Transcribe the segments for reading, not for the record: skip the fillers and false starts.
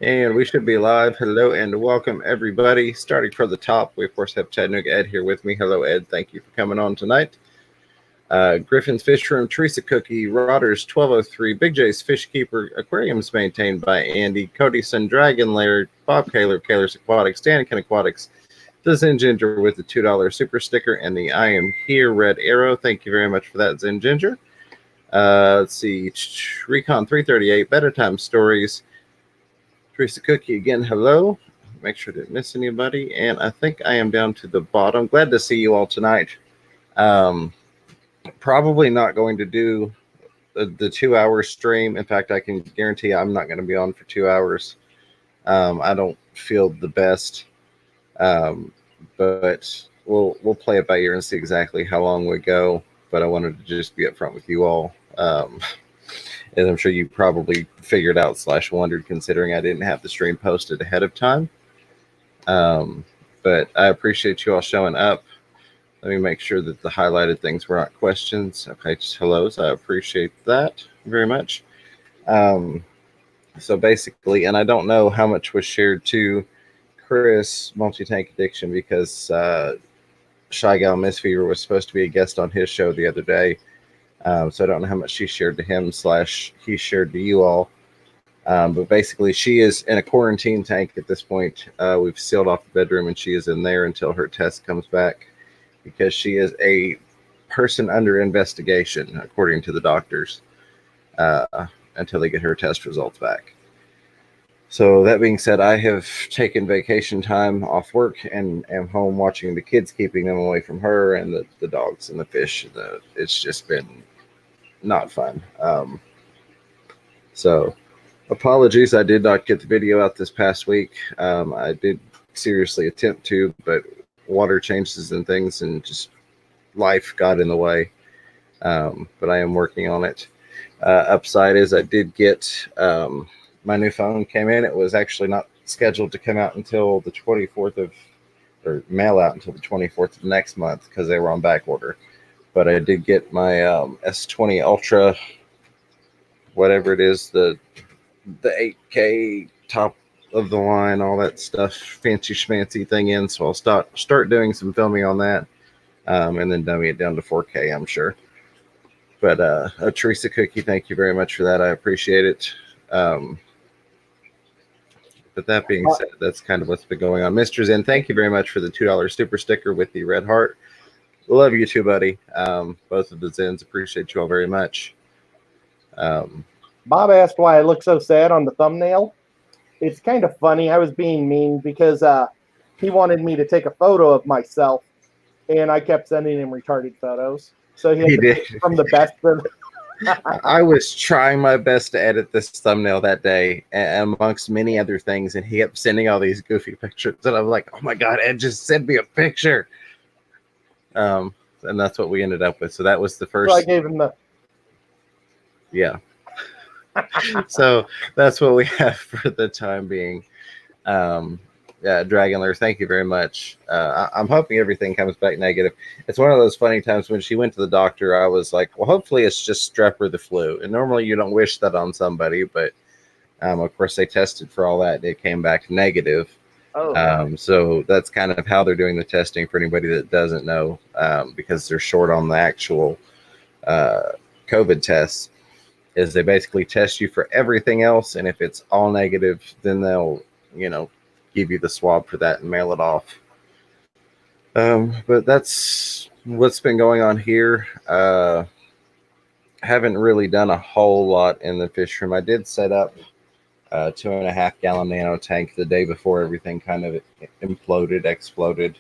And we should be live. Hello and welcome, everybody. Starting from the top, we of course have Chattanooga Ed here with me. Hello, Ed. Thank you for coming on tonight. Griffin's Fish Room, Teresa Cookie, Rotters 1203, Big J's Fish Keeper, Aquariums maintained by Andy, Codyson, Dragon Lair, Bob Kaler, Kaler's Aquatics, Daniken Aquatics, the Zen Ginger with the $2 super sticker, and the I Am Here red arrow. Thank you very much for that, Zen Ginger. Let's see, Recon 338, Better Time Stories, Teresa Cookie again, hello. Make sure I didn't miss anybody. And I think I am down to the bottom. Glad to see you all tonight. Um, Probably not going to do the 2 hour stream. In fact, I can guarantee I'm not going to be on for 2 hours. I don't feel the best, but we'll play it by ear and see exactly how long we go. But I wanted to just be upfront with you all. As I'm sure you probably figured out / wondered, considering I didn't have the stream posted ahead of time. But I appreciate you all showing up. Let me make sure that the highlighted things were not questions. Okay, just hellos. I appreciate that very much. So basically, and I don't know how much was shared to Chris Multi-Tank Addiction because Shy Gal Miss Fever was supposed to be a guest on his show the other day. So I don't know how much she shared to him / he shared to you all. But basically, she is in a quarantine tank at this point. We've sealed off the bedroom, and she is in there until her test comes back because she is a person under investigation, according to the doctors, until they get her test results back. So that being said, I have taken vacation time off work and am home watching the kids, keeping them away from her and the dogs and the fish. It's just been not fun. So apologies, I did not get the video out this past week. I did seriously attempt to, but water changes and things and just life got in the way. But I am working on it. Upside is I did get my new phone came in. It was actually not scheduled to come out until the 24th of, or mail out until the 24th of next month because they were on back order. But I did get my S20 Ultra, whatever it is, the 8K top of the line, all that stuff, fancy schmancy thing in. So I'll start doing some filming on that, and then dummy it down to 4K, I'm sure. But Teresa Cookie, thank you very much for that. I appreciate it. But that being said, that's kind of what's been going on. Mr. Zen, thank you very much for the $2 super sticker with the red heart. Love you too, buddy. Both of the Zens, appreciate you all very much. Bob asked why I look so sad on the thumbnail. It's kind of funny. I was being mean because he wanted me to take a photo of myself, and I kept sending him retarded photos. So he did from the best of I was trying my best to edit this thumbnail that day, amongst many other things, and he kept sending all these goofy pictures, and I'm like, "Oh my god, Ed, just send me a picture." And that's what we ended up with. So that was the first. So I gave him the. Yeah. So that's what we have for the time being. Yeah, Dragon Lair, thank you very much. I'm hoping everything comes back negative. It's one of those funny times when she went to the doctor, I was like, well, hopefully it's just strep or the flu. And normally you don't wish that on somebody, but of course they tested for all that. It came back negative. Oh. So that's kind of how they're doing the testing for anybody that doesn't know, because they're short on the actual COVID tests. Is they basically test you for everything else, and if it's all negative, then they'll, give you the swab for that and mail it off. But that's what's been going on here. Haven't really done a whole lot in the fish room. I did set up a 2.5 gallon nano tank the day before everything kind of exploded,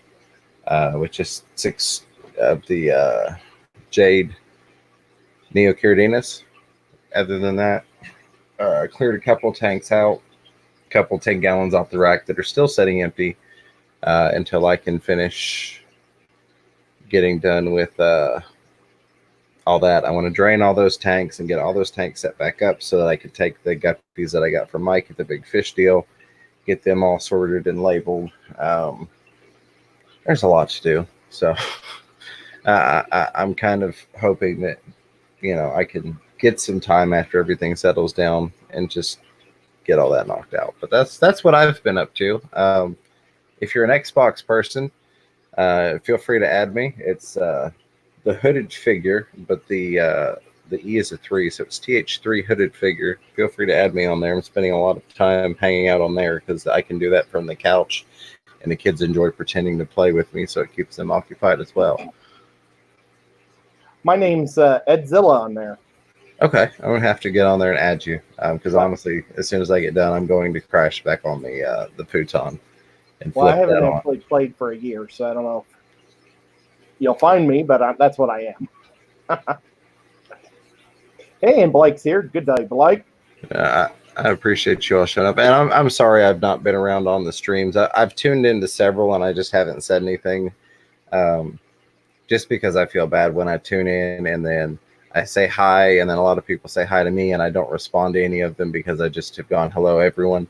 with just 6 of the jade Neocaridinus. Other than that, I cleared a couple tanks out, a couple 10 gallons off the rack that are still sitting empty until I can finish getting done with all that. I want to drain all those tanks and get all those tanks set back up so that I can take the guppies that I got from Mike at the big fish deal, get them all sorted and labeled. There's a lot to do. So I'm kind of hoping that, I can get some time after everything settles down and just get all that knocked out. But that's what I've been up to. If you're an Xbox person, feel free to add me. It's the hooded figure, but the E is a 3, so it's TH3 hooded figure. Feel free to add me on there. I'm spending a lot of time hanging out on there because I can do that from the couch, and the kids enjoy pretending to play with me, so it keeps them occupied as well. My name's Edzilla on there. Okay, I'm gonna have to get on there and add you because honestly, as soon as I get done, I'm going to crash back on the futon and flip Well, I haven't that on. actually played for a year, so I don't know if you'll find me, but that's what I am. Hey, and Blake's here. Good day, Blake. I appreciate you all showing up, and I'm sorry I've not been around on the streams. I've tuned into several, and I just haven't said anything, just because I feel bad when I tune in and then I say hi, and then a lot of people say hi to me, and I don't respond to any of them because I just have gone hello everyone.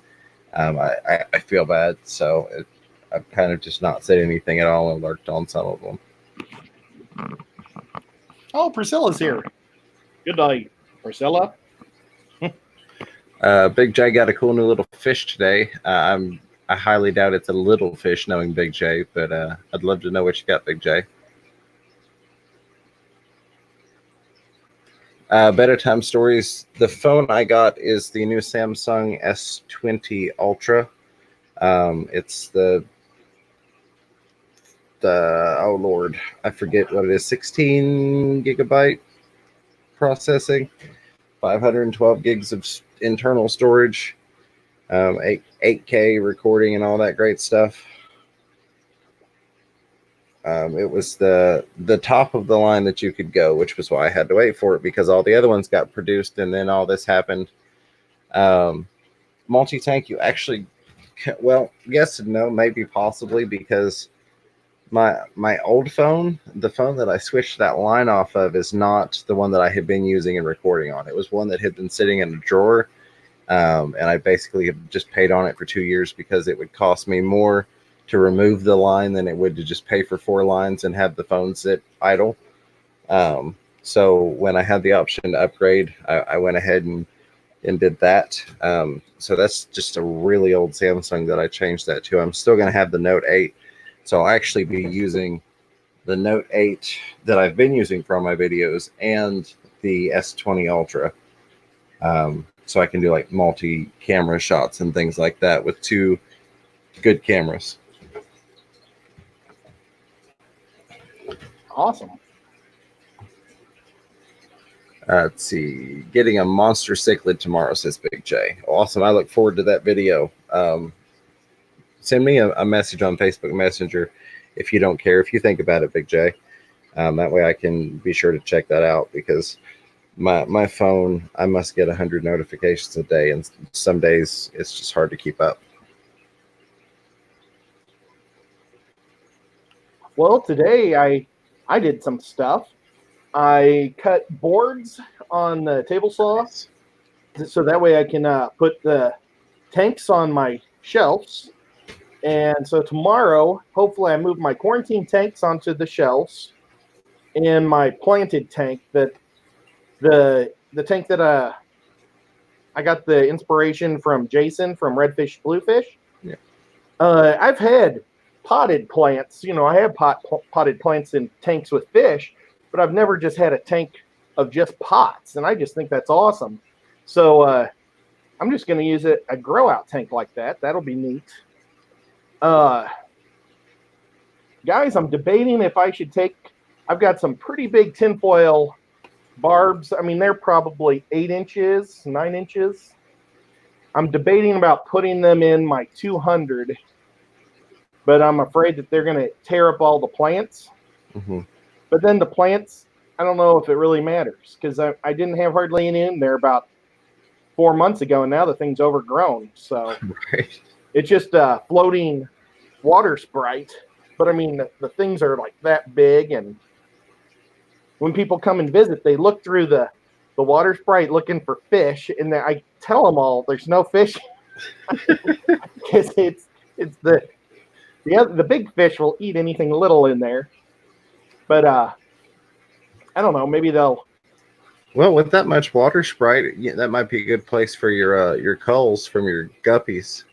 I feel bad, so I've kind of just not said anything at all and lurked on some of them. Oh, Priscilla's here. Good day, Priscilla. Big J got a cool new little fish today. I highly doubt it's a little fish, knowing Big J, but I'd love to know what you got, Big J. Better time stories. The phone I got is the new Samsung S20 Ultra. It's the oh Lord, I forget what it is. 16 gigabyte processing, 512 gigs of internal storage, 8K recording and all that great stuff. It was the top of the line that you could go, which was why I had to wait for it, because all the other ones got produced and then all this happened. Multi-tank, you actually, well, yes and no, maybe possibly, because my old phone, the phone that I switched that line off of, is not the one that I had been using and recording on. It was one that had been sitting in a drawer, and I basically have just paid on it for 2 years because it would cost me more to remove the line than it would to just pay for 4 lines and have the phone sit idle. So when I had the option to upgrade, I went ahead and did that. So that's just a really old Samsung that I changed that to. I'm still going to have the Note 8. So I'll actually be using the Note 8 that I've been using for all my videos and the S20 Ultra. So I can do like multi-camera shots and things like that with 2 good cameras. Awesome. Let's see. Getting a monster cichlid tomorrow, says Big J. Awesome. I look forward to that video. Send me a message on Facebook Messenger if you don't care. If you think about it, Big J. That way I can be sure to check that out, because my phone, I must get 100 notifications a day, and some days it's just hard to keep up. Well, today I did some stuff. I cut boards on the table saw, so that way I can put the tanks on my shelves. And so tomorrow, hopefully, I move my quarantine tanks onto the shelves, and my planted tank, that the tank that I got the inspiration from Jason from Redfish Bluefish. Yeah. I've had potted plants. You know, I have potted plants in tanks with fish, but I've never just had a tank of just pots, and I just think that's awesome. So I'm just going to use a grow out tank like that. That'll be neat. Guys, I'm debating if I should I've got some pretty big tinfoil barbs. I mean, they're probably 8 inches, 9 inches. I'm debating about putting them in my 200, but I'm afraid that they're going to tear up all the plants. Mm-hmm. But then the plants, I don't know if it really matters, because I didn't have hardly any in there about 4 months ago, and now the thing's overgrown. So Right. It's just a floating water sprite. But I mean, the things are like that big, and when people come and visit, they look through the water sprite looking for fish, and I tell them all there's no fish, because it's the big fish will eat anything little in there. But I don't know, maybe they'll Well, with that much water sprite, yeah, that might be a good place for your culls from your guppies.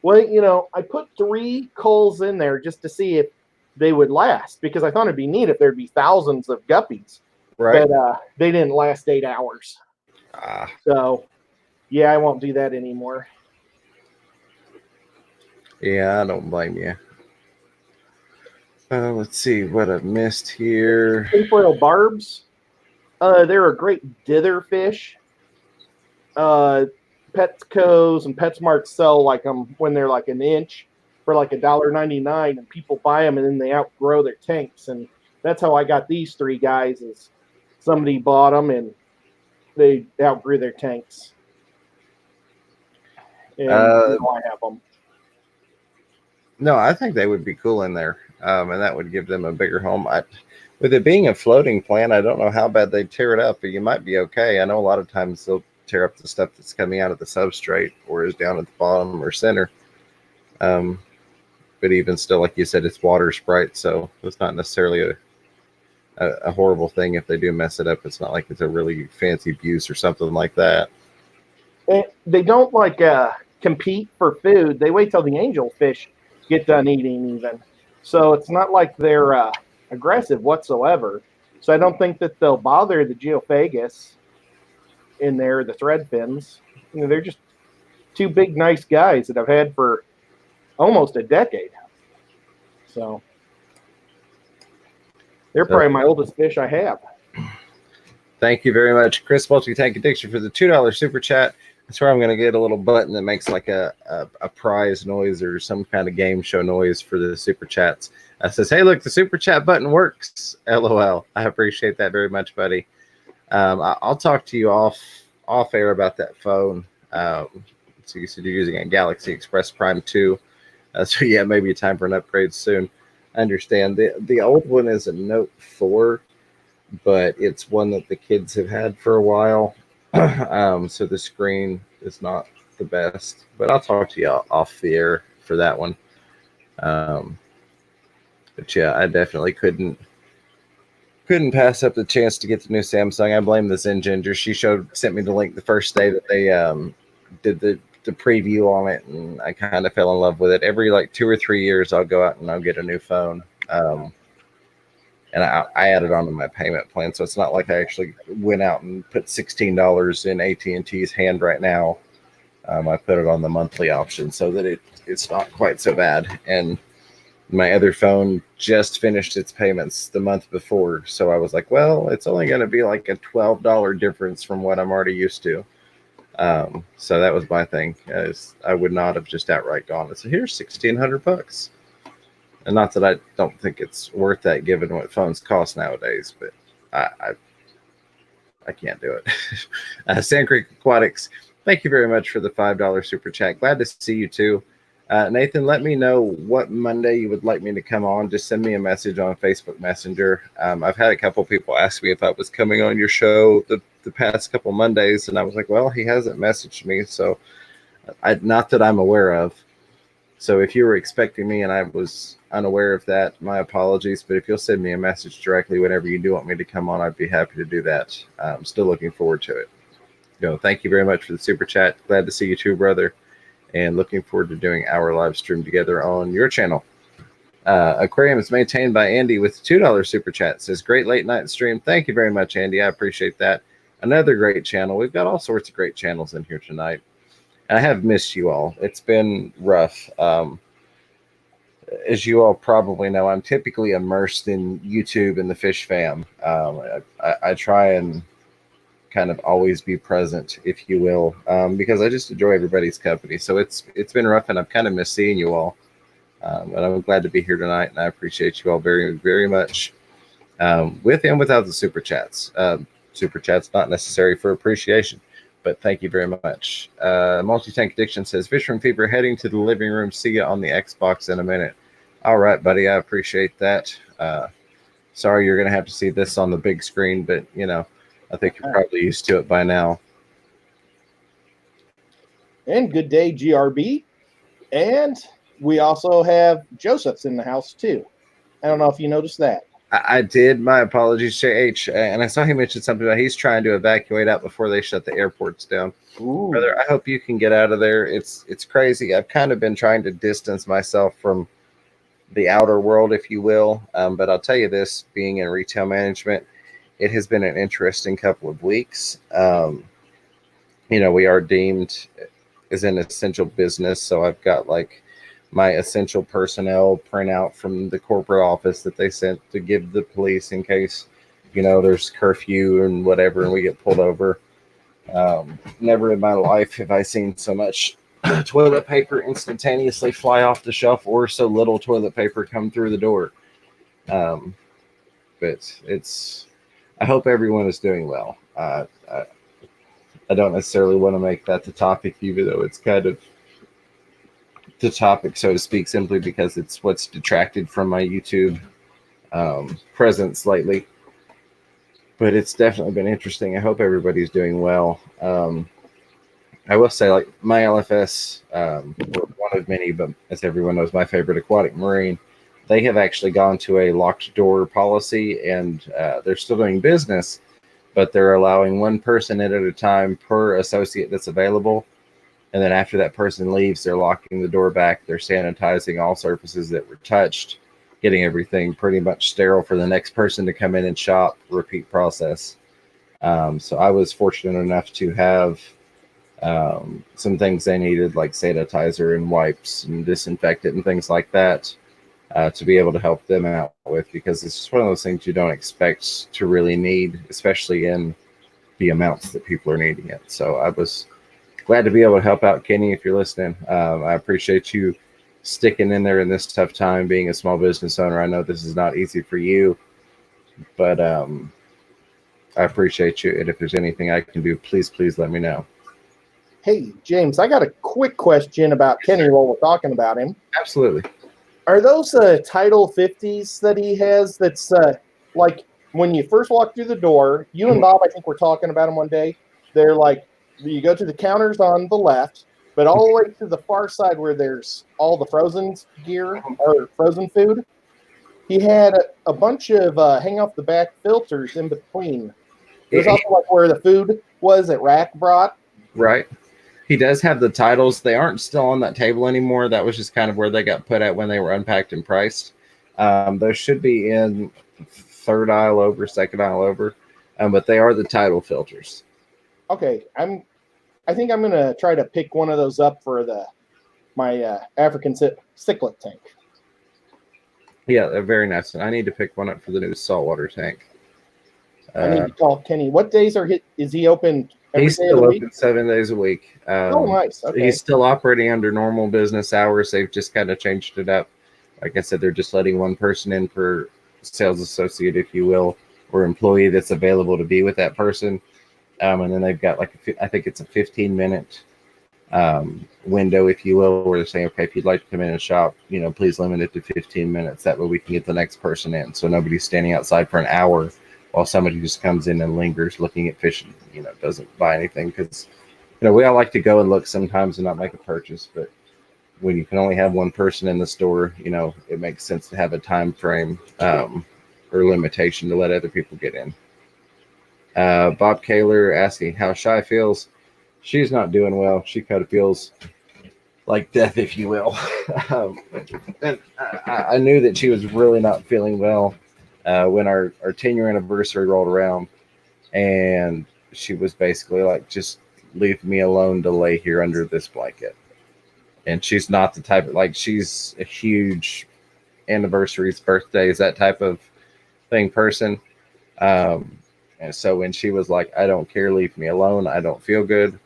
Well, I put 3 culls in there just to see if they would last because I thought it'd be neat if there'd be thousands of guppies, Right? but they didn't last 8 hours. Ah, So yeah, I won't do that anymore. yeah, I don't blame you. Let's see what I've missed here. Tinfoil barbs, they're a great dither fish. Petco's and PetSmart sell like them when they're like an inch for like $1.99, and people buy them and then they outgrow their tanks. And that's how I got these 3 guys. Is somebody bought them and they outgrew their tanks, and Uh, I have them. no, I think they would be cool in there, and that would give them a bigger home. With it being a floating plant, I don't know how bad they tear it up, but you might be okay. I know a lot of times they'll tear up the stuff that's coming out of the substrate or is down at the bottom or center. Um, but even still, like you said, it's water sprite, so it's not necessarily a horrible thing if they do mess it up. It's not like it's a really fancy buse or something like that. And they don't like compete for food. They wait till the angelfish get done eating, even. So it's not like they're aggressive whatsoever. So I don't think that they'll bother the geophagus in there, the thread fins. They're just 2 big, nice guys that I've had for almost a decade. So they're probably my oldest fish I have. Thank you very much, Chris Multi-Tank Addiction, for the $2 super chat. That's where I'm going to get a little button that makes like a prize noise or some kind of game show noise for the super chats. It says, hey, look, the super chat button works. LOL. I appreciate that very much, buddy. I'll talk to you off air about that phone. So you said you're using a Galaxy Express Prime 2. So yeah, maybe time for an upgrade soon. I understand. The old one is a Note 4, but it's one that the kids have had for a while. So the screen is not the best, but I'll talk to you off the air for that one. But yeah, I definitely couldn't pass up the chance to get the new Samsung. I blame the Zen Ginger. She sent me the link the first day that they did the preview on it, and I kind of fell in love with it. Every like 2 or 3 years, I'll go out and I'll get a new phone. And I added on to my payment plan, so it's not like I actually went out and put $16 in AT&T's hand right now. I put it on the monthly option so that it's not quite so bad. And my other phone just finished its payments the month before, so I was like, well, it's only going to be like a $12 difference from what I'm already used to. So that was my thing. I would not have just outright gone. So here's $1,600. And not that I don't think it's worth that given what phones cost nowadays, but I can't do it. Sand Creek Aquatics, thank you very much for the $5 super chat. Glad to see you too. Nathan, let me know what Monday you would like me to come on. Just send me a message on Facebook Messenger. I've had a couple people ask me if I was coming on your show the past couple Mondays, and I was like, well, he hasn't messaged me, so not that I'm aware of. So if you were expecting me and I was unaware of that, my apologies. But if you'll send me a message directly whenever you do want me to come on, I'd be happy to do that. I'm still looking forward to it. Thank you very much for the super chat. Glad to see you too, brother. And looking forward to doing our live stream together on your channel. Aquarium is maintained by Andy with $2 super chat. It says, great late night stream. Thank you very much, Andy. I appreciate that. Another great channel. We've got all sorts of great channels in here tonight. I have missed you all. It's been rough. As you all probably know, I'm typically immersed in YouTube and the Fish Fam. I try and kind of always be present, if you will, because I just enjoy everybody's company. So it's been rough, and I've kind of missed seeing you all. But I'm glad to be here tonight, and I appreciate you all very, very much. With and without the super chats. Super chats not necessary for appreciation, but thank you very much. Multi-Tank Addiction says, Fisherman Fever heading to the living room. See you on the Xbox in a minute. All right, buddy. I appreciate that. Sorry you're going to have to see this on the big screen, but, I think you're probably used to it by now. And good day, GRB. And we also have Joseph's in the house, too. I don't know if you noticed that. I did. My apologies, JH. And I saw he mentioned something about he's trying to evacuate out before they shut the airports down. Ooh. Brother, I hope you can get out of there. It's crazy. I've kind of been trying to distance myself from the outer world, if you will. But I'll tell you this: being in retail management, it has been an interesting couple of weeks. We are deemed as an essential business, so I've got like my essential personnel printout from the corporate office that they sent to give the police in case there's curfew and whatever, and we get pulled over. Never in my life have I seen so much toilet paper instantaneously fly off the shelf or so little toilet paper come through the door. But I hope everyone is doing well. I don't necessarily want to make that the topic, even though it's kind of the topic, so to speak, simply because it's what's detracted from my YouTube presence lately. But it's definitely been interesting. I hope everybody's doing well. I will say, like, my LFS, one of many, but as everyone knows, my favorite aquatic marine, they have actually gone to a locked door policy, and they're still doing business, but they're allowing one person in at a time per associate that's available. And then after that person leaves, they're locking the door back. They're sanitizing all surfaces that were touched, getting everything pretty much sterile for the next person to come in and shop, repeat process. So I was fortunate enough to have some things they needed, like sanitizer and wipes and disinfectant and things like that, to be able to help them out with, because it's just one of those things you don't expect to really need, especially in the amounts that people are needing it. So I was glad to be able to help out. Kenny, if you're listening, I appreciate you sticking in there in this tough time, being a small business owner. I know this is not easy for you, but I appreciate you. And if there's anything I can do, please let me know. Hey, James, I got a quick question about Kenny while we're talking about him. Absolutely. Are those Title 50s that he has that's like when you first walk through the door, you and Bob, I think, were talking about them one day. They're like, you go to the counters on the left, but all the way to the far side where there's all the frozen gear or frozen food, he had a bunch of hang off the back filters in between. There's also like where the food was at Rack Brought. Right. He does have the titles. They aren't still on that table anymore. That was just kind of where they got put at when they were unpacked and priced. Those should be in third aisle over, second aisle over, but they are the title filters. Okay, I think I'm gonna try to pick one of those up for my African cichlid tank. Yeah, they're very nice. And I need to pick one up for the new saltwater tank. I need to call Kenny. What days is he open? He's still open 7 days a week. Oh, nice. Okay. He's still operating under normal business hours. They've just kind of changed it up. Like I said, they're just letting one person in per sales associate, if you will, or employee that's available to be with that person. And then they've got I think it's a 15-minute window, if you will, where they're saying, okay, if you'd like to come in and shop, please limit it to 15 minutes. That way we can get the next person in. So nobody's standing outside for an hour while somebody just comes in and lingers looking at fish and, doesn't buy anything. Because, we all like to go and look sometimes and not make a purchase. But when you can only have one person in the store, it makes sense to have a time frame or limitation to let other people get in. Bob Kaler asking how Shy feels. She's not doing well. She kind of feels like death, if you will. And I knew that she was really not feeling well when our 10-year anniversary rolled around, and she was basically like, just leave me alone to lay here under this blanket. And she's not the type of, she's a huge anniversaries, birthdays, that type of thing person. And so when she was like, I don't care, leave me alone, I don't feel good, I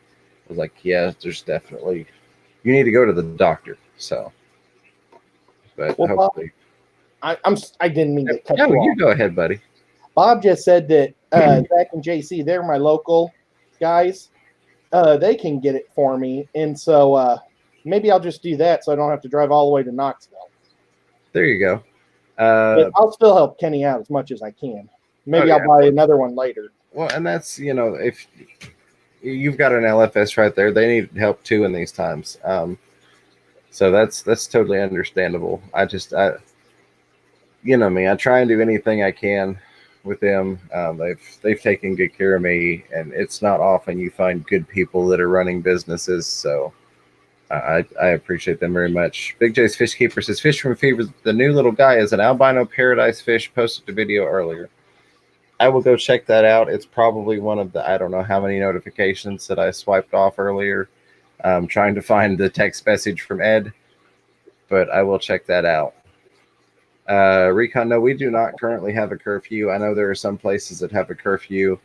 was like, yeah, there's definitely, you need to go to the doctor. So, but well, hopefully. Bob, I didn't mean to cut you off. You go ahead, buddy. Bob just said that Zach and JC, they're my local guys. They can get it for me. And so maybe I'll just do that so I don't have to drive all the way to Knoxville. There you go. But I'll still help Kenny out as much as I can. Maybe I'll buy another one later. Well, and that's, if you've got an LFS right there, they need help too in these times. So that's totally understandable. you know me, I try and do anything I can with them. They've taken good care of me, and it's not often you find good people that are running businesses. So I appreciate them very much. Big J's Fish Keeper says Fish from Fever. The new little guy is an albino paradise fish. Posted a video earlier. I will go check that out. It's probably one of the I don't know how many notifications that I swiped off earlier. Trying to find the text message from Ed, but I will check that out. Recon, no, we do not currently have a curfew. I know there are some places that have a curfew,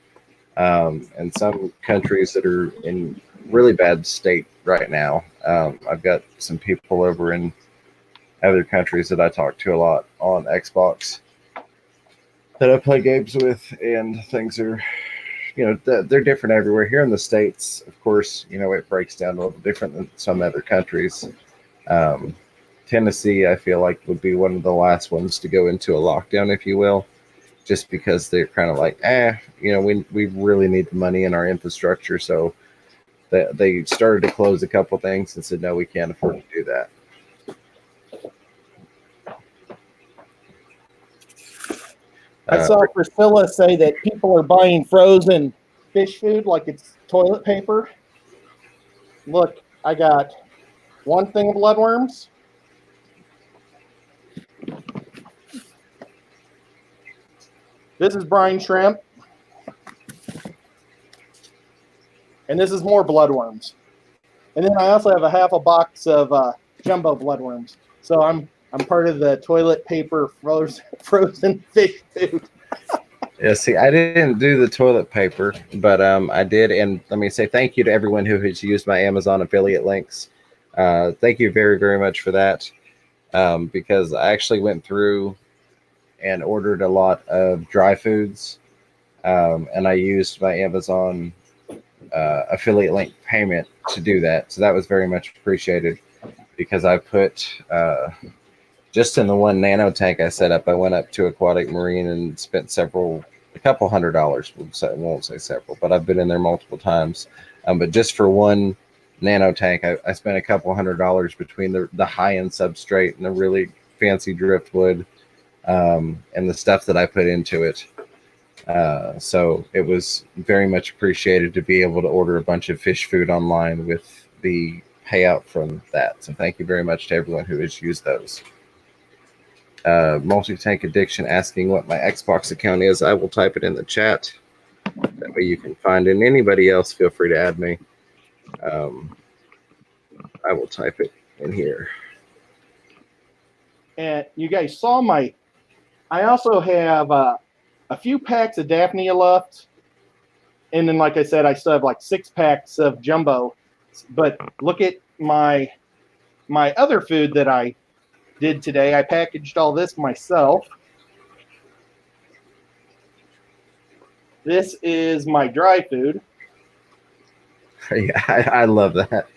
and some countries that are in really bad state right now. I've got some people over in other countries that I talk to a lot on Xbox that I play games with, and things are, they're different everywhere. Here in the States, of course, it breaks down a little different than some other countries. Tennessee, I feel like, would be one of the last ones to go into a lockdown, if you will, just because they're kind of like, we really need the money in our infrastructure. So they started to close a couple things and said, no, we can't afford to do that. I saw Priscilla say that people are buying frozen fish food like it's toilet paper. Look, I got one thing of bloodworms. This is brine shrimp. And this is more bloodworms. And then I also have a half a box of jumbo bloodworms. So I'm part of the toilet paper frozen fish food. Yeah, see, I didn't do the toilet paper, but I did. And let me say thank you to everyone who has used my Amazon affiliate links. Thank you very, very much for that, because I actually went through and ordered a lot of dry foods, and I used my Amazon affiliate link payment to do that. So that was very much appreciated, because I put just in the one nano tank I set up, I went up to Aquatic Marine and spent a couple $100s. I won't say several, but I've been in there multiple times. But just for one nano tank, I spent a couple $100 between the high-end substrate and the really fancy driftwood, and the stuff that I put into it. So it was very much appreciated to be able to order a bunch of fish food online with the payout from that. So thank you very much to everyone who has used those. Multi-tank addiction asking what my Xbox account is. I will type it in the chat. That way you can find it. And anybody else, feel free to add me. I will type it in here. And you guys saw I also have a few packs of Daphnia left. And then, like I said, I still have like 6 packs of jumbo. But look at my other food that I did today. I packaged all this myself. This is my dry food. Yeah, I love that.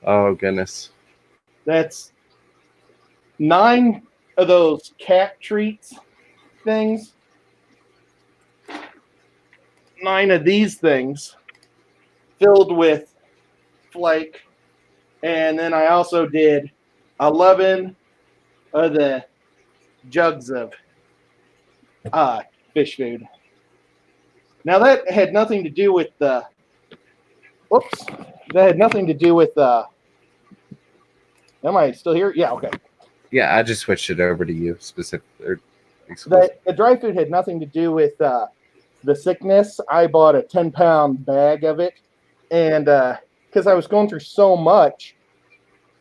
Oh, goodness. That's 9 of those cat treats things. 9 of these things filled with flake. And then I also did 11 of the jugs of fish food. Now that had nothing to do with the. Whoops. That had nothing to do with. Am I still here? Yeah. Okay. Yeah, I just switched it over to you specifically. The dry food had nothing to do with the sickness. I bought a 10-pound bag of it, and because I was going through so much,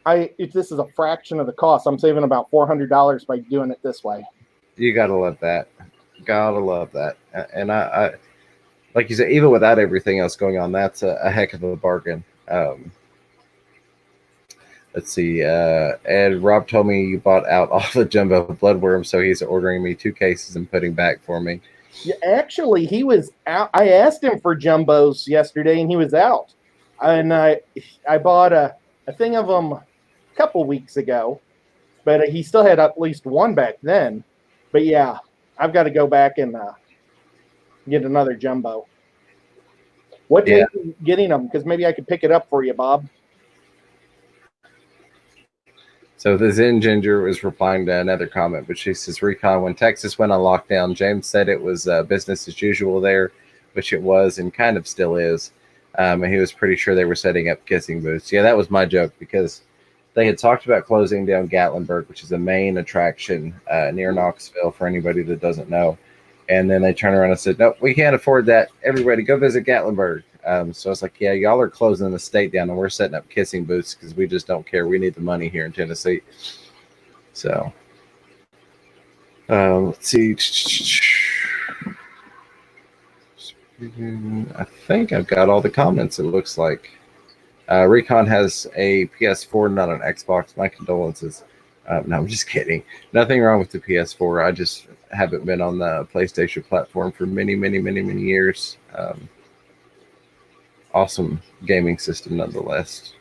this is a fraction of the cost. I'm saving about $400 by doing it this way. You gotta love that. Gotta love that. And I like you said, even without everything else going on, that's a heck of a bargain. Let's see. Ed, Rob told me you bought out all the jumbo bloodworms, so he's ordering me 2 cases and putting back for me. Yeah, actually, he was out. I asked him for jumbos yesterday, and he was out. And I bought a thing of them a couple weeks ago, but he still had at least one back then. But yeah, I've got to go back and get another jumbo. What day are you getting them? Because maybe I could pick it up for you, Bob. So the Zen Ginger was replying to another comment, but she says, Recon, when Texas went on lockdown, James said it was business as usual there, which it was and kind of still is. And he was pretty sure they were setting up kissing booths. Yeah, that was my joke because they had talked about closing down Gatlinburg, which is a main attraction near Knoxville for anybody that doesn't know. And then they turned around and said, no, we can't afford that. Everybody go visit Gatlinburg. So it's like, yeah, y'all are closing the state down and we're setting up kissing booths because we just don't care. We need the money here in Tennessee. So let's see. I think I've got all the comments, it looks like. Recon has a PS4, not an Xbox. My condolences. No, I'm just kidding. Nothing wrong with the PS4. I just haven't been on the PlayStation platform for many, many, many, many years. Awesome gaming system nonetheless.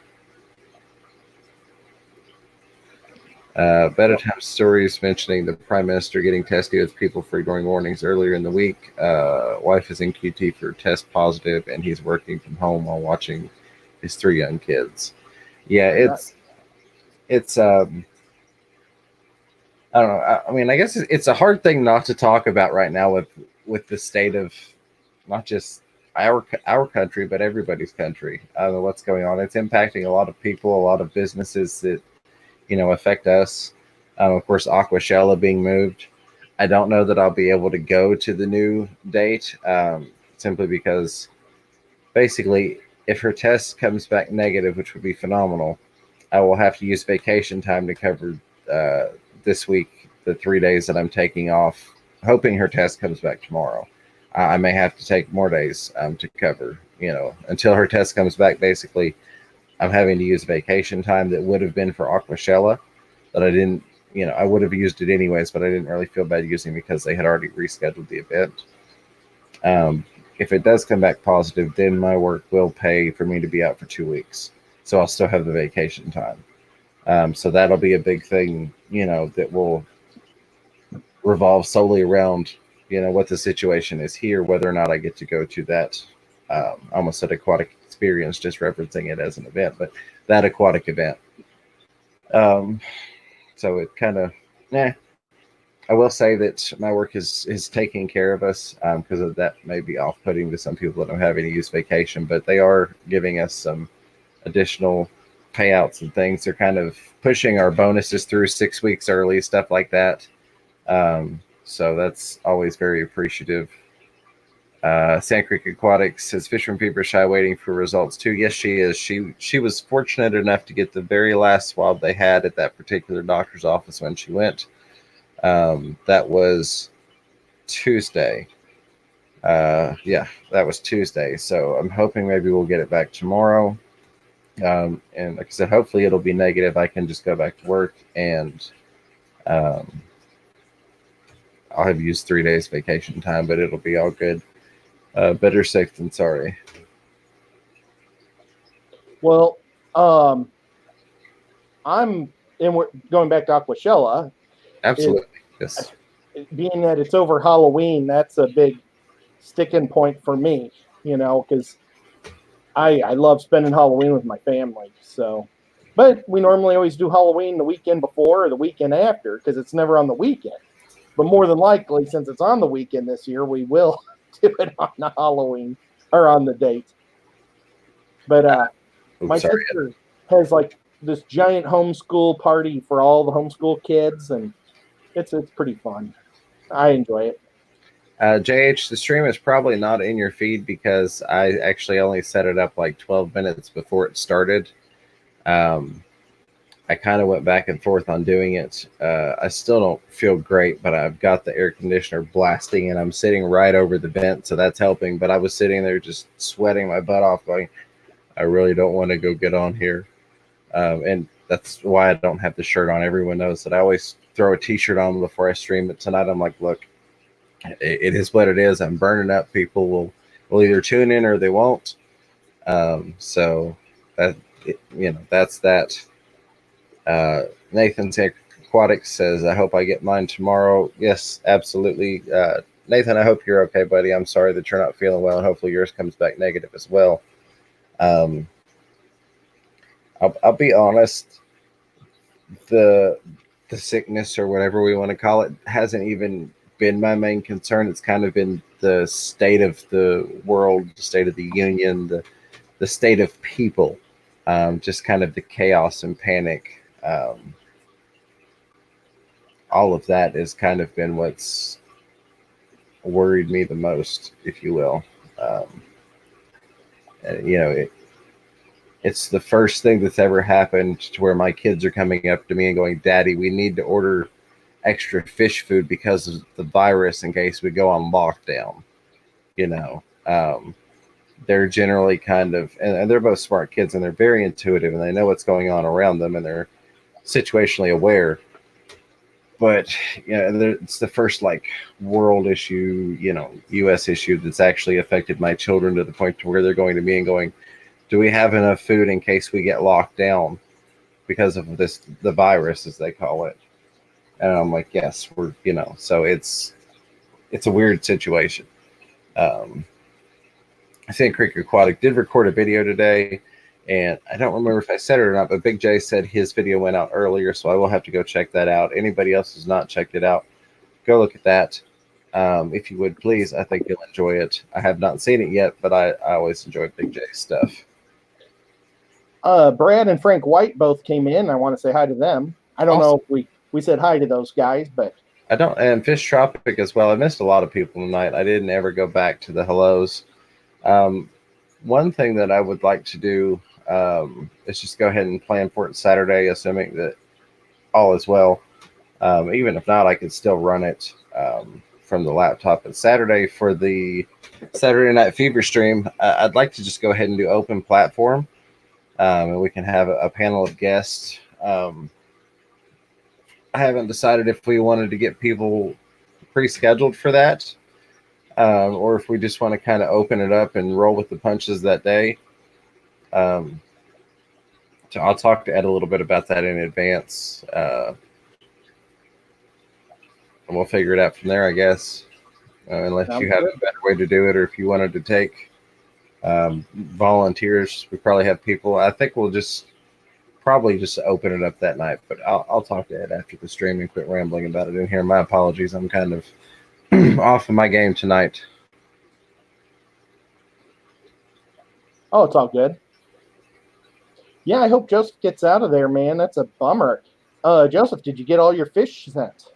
Better Time Stories mentioning the Prime Minister getting testy with people for ignoring warnings earlier in the week. Wife is in QT for test positive, and he's working from home while watching his 3 young kids. Yeah, it's I don't know. I mean, I guess it's a hard thing not to talk about right now with the state of not just our country, but everybody's country. I don't know what's going on. It's impacting a lot of people, a lot of businesses that, affect us. Of course, Aquashella being moved. I don't know that I'll be able to go to the new date simply because basically if her test comes back negative, which would be phenomenal, I will have to use vacation time to cover this week, the 3 days that I'm taking off, hoping her test comes back tomorrow. I may have to take more days to cover, until her test comes back. Basically, I'm having to use vacation time that would have been for Aquashella that I didn't, I would have used it anyways, but I didn't really feel bad using because they had already rescheduled the event. If it does come back positive, then my work will pay for me to be out for 2 weeks. So I'll still have the vacation time. So that'll be a big thing, that will revolve solely around, what the situation is here, whether or not I get to go to that, almost an aquatic experience, just referencing it as an event, but that aquatic event. So it kind of, I will say that my work is taking care of us because of that may be off-putting to some people that don't have any use vacation, but they are giving us some additional payouts and things. They're kind of pushing our bonuses through 6 weeks early, stuff like that. So that's always very appreciative. Sand Creek Aquatics says Fisherman Fever Shy waiting for results too. Yes, she is. She was fortunate enough to get the very last swab they had at that particular doctor's office when she went. That was Tuesday. Yeah, that was Tuesday. So I'm hoping maybe we'll get it back tomorrow. And like I said, hopefully it'll be negative. I can just go back to work and I'll have used 3 days vacation time, but it'll be all good. Better safe than sorry. Well, we're going back to Aquashella. Absolutely. Yes. Being that it's over Halloween, that's a big sticking point for me, because I love spending Halloween with my family. So, but we normally always do Halloween the weekend before or the weekend after because it's never on the weekend. But more than likely, since it's on the weekend this year, we will do it on the Halloween or on the date. But my sister has like this giant homeschool party for all the homeschool kids, and it's pretty fun. I enjoy it. JH, the stream is probably not in your feed because I actually only set it up like 12 minutes before it started. I kind of went back and forth on doing it. I still don't feel great, but I've got the air conditioner blasting and I'm sitting right over the vent, so that's helping. But I was sitting there just sweating my butt off going, I really don't want to go get on here. And that's why I don't have the shirt on. Everyone knows that I always throw a t-shirt on before I stream, but tonight I'm like, look, it is what it is. I'm burning up. People will either tune in or they won't. So that, that's that. Nathan Aquatics says, I hope I get mine tomorrow. Yes, absolutely. Nathan, I hope you're okay, buddy. I'm sorry that you're not feeling well, and hopefully yours comes back negative as well. I'll be honest. the sickness or whatever we want to call it hasn't even been my main concern. It's kind of been the state of the world, the state of the union, the state of people, just kind of the chaos and panic. All of that has kind of been what's worried me the most, if you will. You know, it's the first thing that's ever happened to where my kids are coming up to me and going, "Daddy, we need to order extra fish food because of the virus in case we go on lockdown." You know, they're generally kind of, and they're both smart kids and they're very intuitive and they know what's going on around them and they're situationally aware. But it's the first like world issue, U.S. issue that's actually affected my children to the point to where they're going to me and going, "Do we have enough food in case we get locked down because of the virus, as they call it?" And I'm like, "Yes, we're." So it's a weird situation. Sand Creek Aquatic did record a video today, and I don't remember if I said it or not, but Big J said his video went out earlier, so I will have to go check that out. Anybody else who's not checked it out, go look at that. If you would, please. I think you'll enjoy it. I have not seen it yet, but I always enjoy Big J's stuff. Brad and Frank White both came in. I want to say hi to them. I don't know if we said hi to those guys, but I don't. And Fish Tropic as well. I missed a lot of people tonight. I didn't ever go back to the hellos. One thing that I would like to do is just go ahead and plan for it Saturday, assuming that all is well. Even if not, I could still run it from the laptop. But Saturday for the Saturday Night Fever stream, I'd like to just go ahead and do open platform, and we can have a panel of guests. I haven't decided if we wanted to get people pre-scheduled for that, or if we just want to kind of open it up and roll with the punches that day. So I'll talk to Ed a little bit about that in advance, and we'll figure it out from there, I guess. Unless you have a better way to do it, or if you wanted to take volunteers, we probably have people. I think we'll probably just open it up that night, but I'll talk to Ed after the stream and quit rambling about it in here. My apologies. I'm kind of off of my game tonight. Oh, it's all good. Yeah, I hope Joseph gets out of there, man. That's a bummer. Joseph, did you get all your fish sent?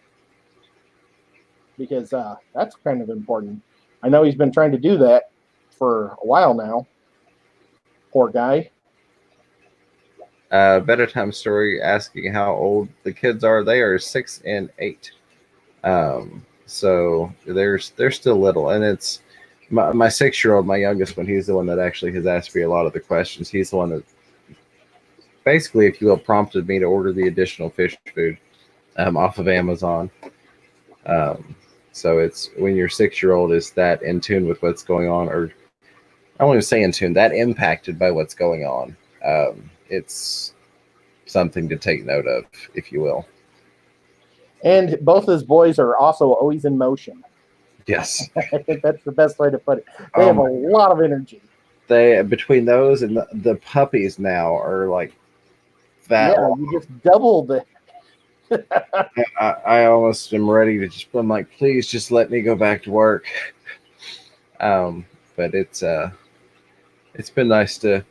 Because that's kind of important. I know he's been trying to do that for a while now. Poor guy. Better Time Story asking how old the kids are. They are 6 and 8. So they're still little, and it's my 6-year-old, my youngest one. He's the one that actually has asked me a lot of the questions. He's the one that basically, if you will, prompted me to order the additional fish food off of Amazon. So it's when your 6-year-old is that in tune with what's going on, or I won't even say in tune, that impacted by what's going on. It's something to take note of, if you will. And both his boys are also always in motion. Yes. I think that's the best way to put it. They have a lot of energy. They, between those and the puppies now are like that. Yeah, you just doubled it. I almost am ready to I'm like, please just let me go back to work. But it's been nice to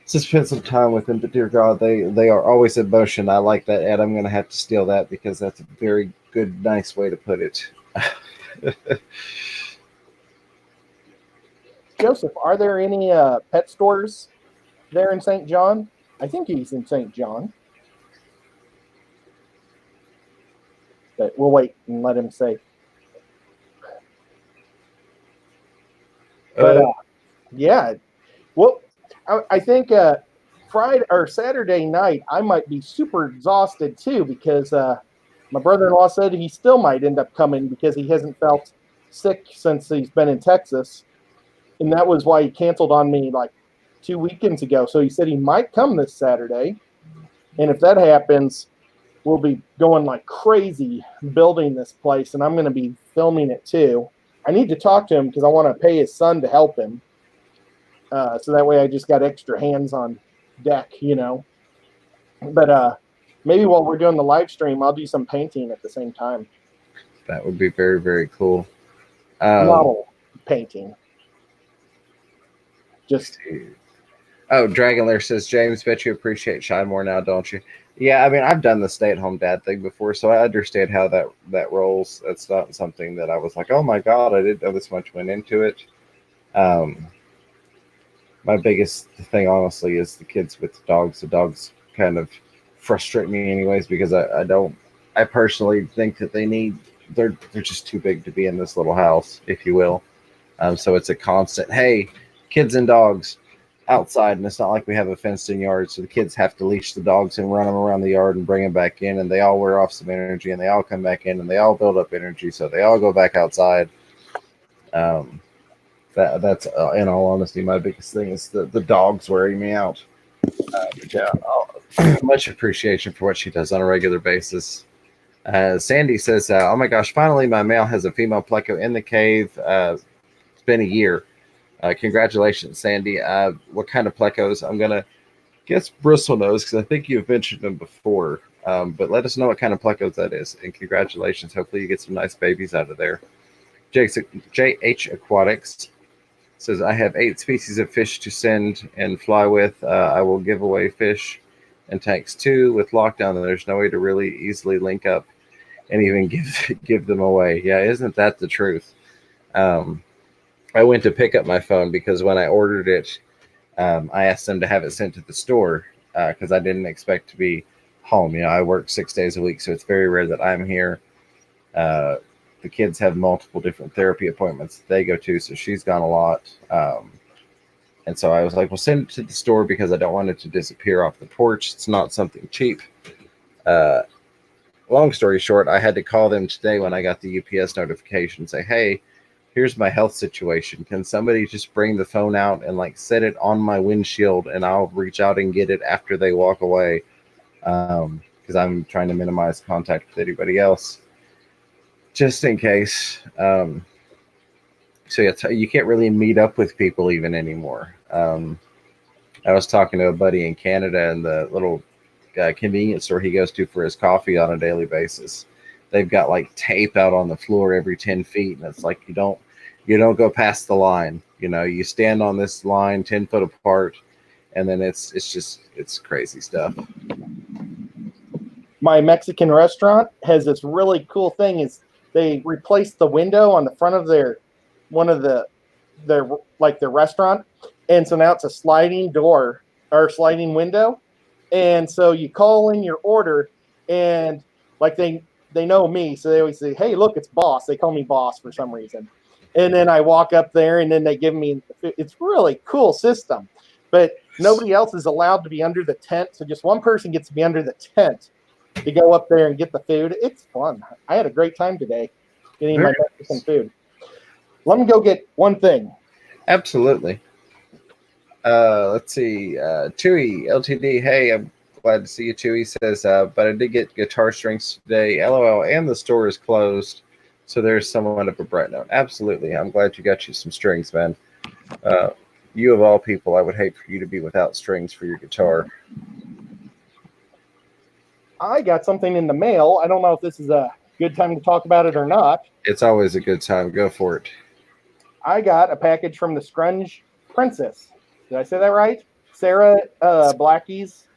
spend some time with them. But dear God, they are always in motion. I like that, Ed. I'm going to have to steal that because that's a very good, nice way to put it. Joseph, are there any pet stores there in St. John? I think he's in St. John. But we'll wait and let him say. But yeah, well, I think Friday or Saturday night I might be super exhausted too, because my brother-in-law said he still might end up coming because he hasn't felt sick since he's been in Texas, and that was why he canceled on me like 2 weekends ago. So he said he might come this Saturday, and if that happens, we'll be going like crazy building this place, and I'm going to be filming it too. I need to talk to him because I want to pay his son to help him. So that way I just got extra hands on deck, you know. But Maybe while we're doing the live stream, I'll do some painting at the same time. That would be very, very cool. Model painting. Just. Oh, Dragonlair says, James, bet you appreciate Shy more now, don't you? Yeah, I mean, I've done the stay-at-home dad thing before, so I understand how that rolls. That's not something that I was like, oh my god, I didn't know this much went into it. My biggest thing, honestly, is the kids with dogs. The dogs kind of frustrate me, anyways, because I personally think that they're just too big to be in this little house, if you will. So it's a constant, hey, kids and dogs outside, and it's not like we have a fenced-in yard, so the kids have to leash the dogs and run them around the yard and bring them back in, and they all wear off some energy, and they all come back in, and they all build up energy, so they all go back outside. That's in all honesty, my biggest thing is the dogs wearing me out. But yeah, much appreciation for what she does on a regular basis. Sandy says, oh my gosh, finally my male has a female pleco in the cave. It's been a year. Congratulations, Sandy. What kind of plecos? I'm going to guess Bristol knows because I think you've mentioned them before. But let us know what kind of plecos that is. And congratulations. Hopefully you get some nice babies out of there. JH Aquatics says, I have 8 species of fish to send and fly with. I will give away fish and tanks too. With lockdown, there's no way to really easily link up and even give them away. Yeah, isn't that the truth? I went to pick up my phone because when I ordered it, I asked them to have it sent to the store because I didn't expect to be home. You know, I work 6 days a week, so it's very rare that I'm here. The kids have multiple different therapy appointments they go to, so she's gone a lot. And so I was like, well, send it to the store because I don't want it to disappear off the porch. It's not something cheap. Long story short, I had to call them today when I got the UPS notification and say, hey, here's my health situation. Can somebody just bring the phone out and like set it on my windshield and I'll reach out and get it after they walk away? Because I'm trying to minimize contact with anybody else. Just in case. So yeah, you can't really meet up with people even anymore. I was talking to a buddy in Canada, and the little convenience store he goes to for his coffee on a daily basis, they've got like tape out on the floor every 10 feet, and it's like you don't go past the line. You know, you stand on this line 10 foot apart, and then it's crazy stuff. My Mexican restaurant has this really cool thing. Is they replaced the window on the front of their restaurant, and so now it's a sliding door or sliding window, and so you call in your order, and like they know me, so they always say, hey, look, it's boss. They call me boss for some reason, and then I walk up there, and then they give me. It's really cool system, but nobody else is allowed to be under the tent, so just one person gets to be under the tent to go up there and get the food. It's fun. I had a great time today getting my Mexican food. Let me go get one thing. Absolutely. Let's see. Chewy LTD. Hey, I'm glad to see you. Chewy says, but I did get guitar strings today. LOL. And the store is closed. So there's somewhat of a bright note. Absolutely. I'm glad you got you some strings, man. You of all people, I would hate for you to be without strings for your guitar. I got something in the mail. I don't know if this is a good time to talk about it or not. It's always a good time. Go for it. I got a package from the Scrunch Princess. Did I say that right? Sarah Blackie's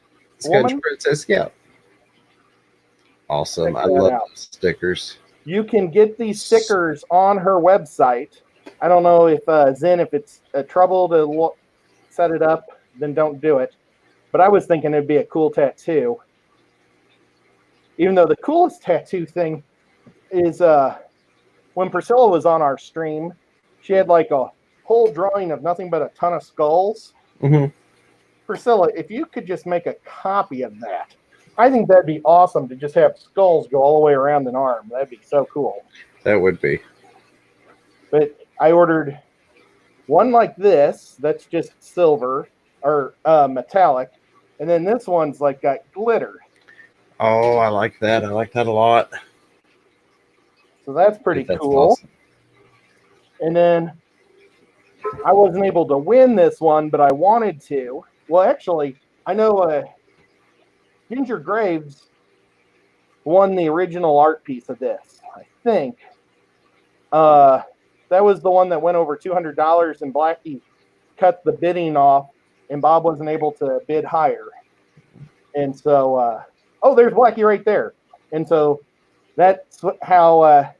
woman? Scrunch Princess, yeah. Awesome. I love stickers. You can get these stickers on her website. I don't know if Zen, if it's trouble to set it up, then don't do it. But I was thinking it'd be a cool tattoo. Even though the coolest tattoo thing is when Priscilla was on our stream, she had like a whole drawing of nothing but a ton of skulls. Mm-hmm. Priscilla, if you could just make a copy of that, I think that'd be awesome to just have skulls go all the way around an arm. That'd be so cool. That would be. But I ordered one like this that's just silver or metallic, and then this one's like got glitter. Oh, I like that. I like that a lot. So that's pretty cool. Awesome. And then I wasn't able to win this one, but I wanted to. Well, actually, I know Ginger Graves won the original art piece of this, I think. That was the one that went over $200, and Blackie cut the bidding off, and Bob wasn't able to bid higher. And so, there's Blackie right there. And so that's how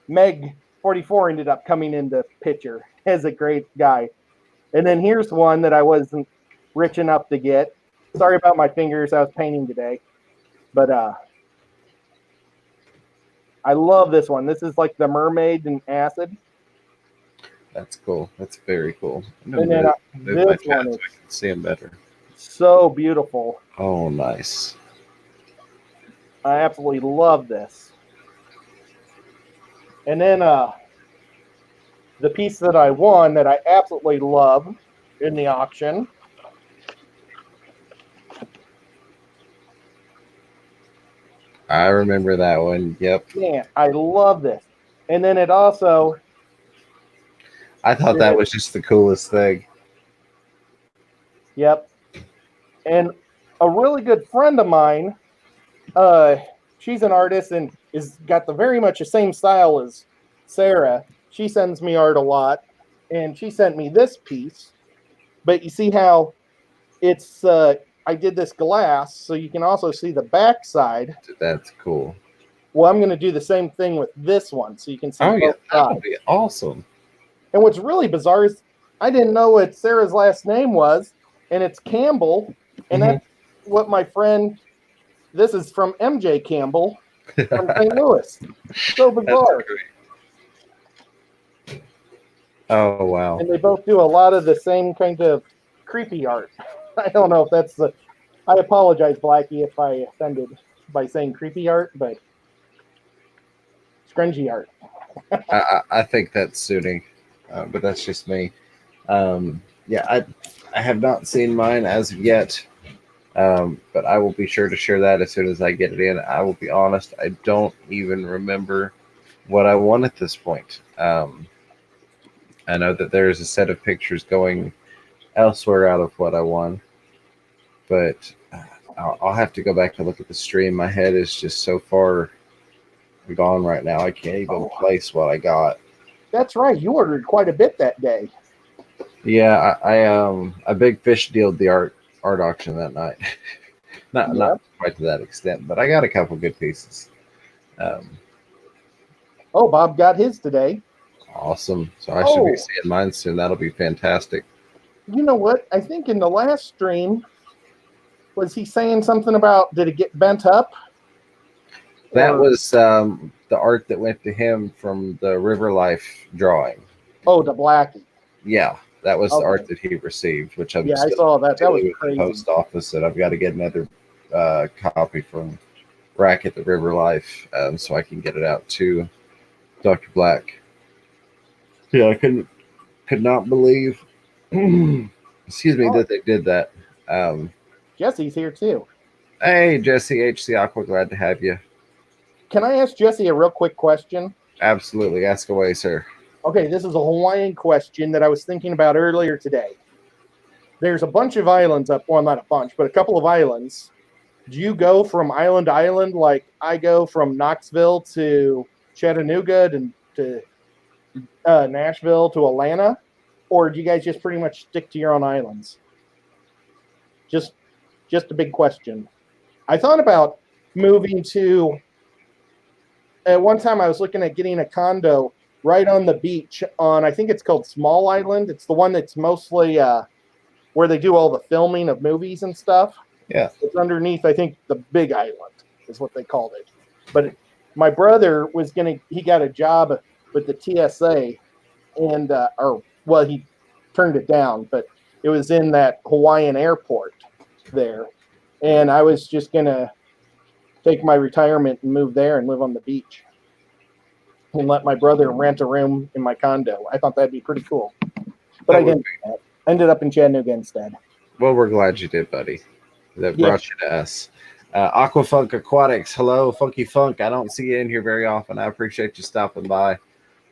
Meg 44 ended up coming into picture as a great guy. And then here's one that I wasn't rich enough to get. Sorry about my fingers. I was painting today. But I love this one. This is like the mermaid in acid. That's cool. That's very cool. And then this one is so I can see them better. So beautiful. Oh, nice. I absolutely love this. And then the piece that I won that I absolutely love in the auction. I remember that one. Yep. Yeah, I love this. And then it also... I thought that was just the coolest thing. Yep. And a really good friend of mine, she's an artist and is got the very much the same style as Sarah. She sends me art a lot, and she sent me this piece. But you see how it's I did this glass, so you can also see the back side. That's cool. Well, I'm going to do the same thing with this one, so you can see both yeah, that sides. would be awesome. And what's really bizarre is I didn't know what Sarah's last name was, and it's Campbell, and that's what my friend, this is from MJ Campbell from St. Louis. So bizarre. Oh, wow. And they both do a lot of the same kind of creepy art. I don't know if that's the... I apologize, Blackie, if I offended by saying creepy art, but scrungy art. I think that's suiting, but that's just me. Yeah, I have not seen mine as of yet, but I will be sure to share that as soon as I get it in. I will be honest, I don't even remember what I won at this point. I know that there's a set of pictures going elsewhere out of what I won, but I'll have to go back and look at the stream. My head is just so far gone right now. I can't even place what I got. That's right. You ordered quite a bit that day. Yeah, I big fish dealed the art auction that night. Not quite to that extent, but I got a couple good pieces. Bob got his today. Awesome. So I should be seeing mine soon. That'll be fantastic. You know what? I think in the last stream, was he saying something about, did it get bent up? That was the art that went to him from the River Life drawing. Oh, the Blackie. Yeah, that was the art that he received, which I'm I saw that. That was crazy. The post office, and I've got to get another copy from Rack at the River Life, so I can get it out to Dr. Black. Yeah, I could not believe, excuse me, that they did that. Jesse's here too. Hey, Jesse HC Aqua, glad to have you. Can I ask Jesse a real quick question? Absolutely, ask away, sir. Okay, this is a Hawaiian question that I was thinking about earlier today. There's a bunch of islands up, well, not a bunch, but a couple of islands. Do you go from island to island like I go from Knoxville to Chattanooga and to Nashville to Atlanta? Or do you guys just pretty much stick to your own islands? Just a big question. I thought about moving to... At one time, I was looking at getting a condo right on the beach on, I think it's called Small Island. It's the one that's mostly where they do all the filming of movies and stuff. Yeah. It's underneath, I think, the Big Island is what they called it. But my brother he got a job with the TSA, and, he turned it down, but it was in that Hawaiian airport there. And I was just going to take my retirement and move there and live on the beach and let my brother rent a room in my condo. I thought that'd be pretty cool. But I didn't. I ended up in Chattanooga instead. Well, we're glad you did, buddy. That brought you to us. Aquafunk Aquatics. Hello, Funky Funk. I don't see you in here very often. I appreciate you stopping by.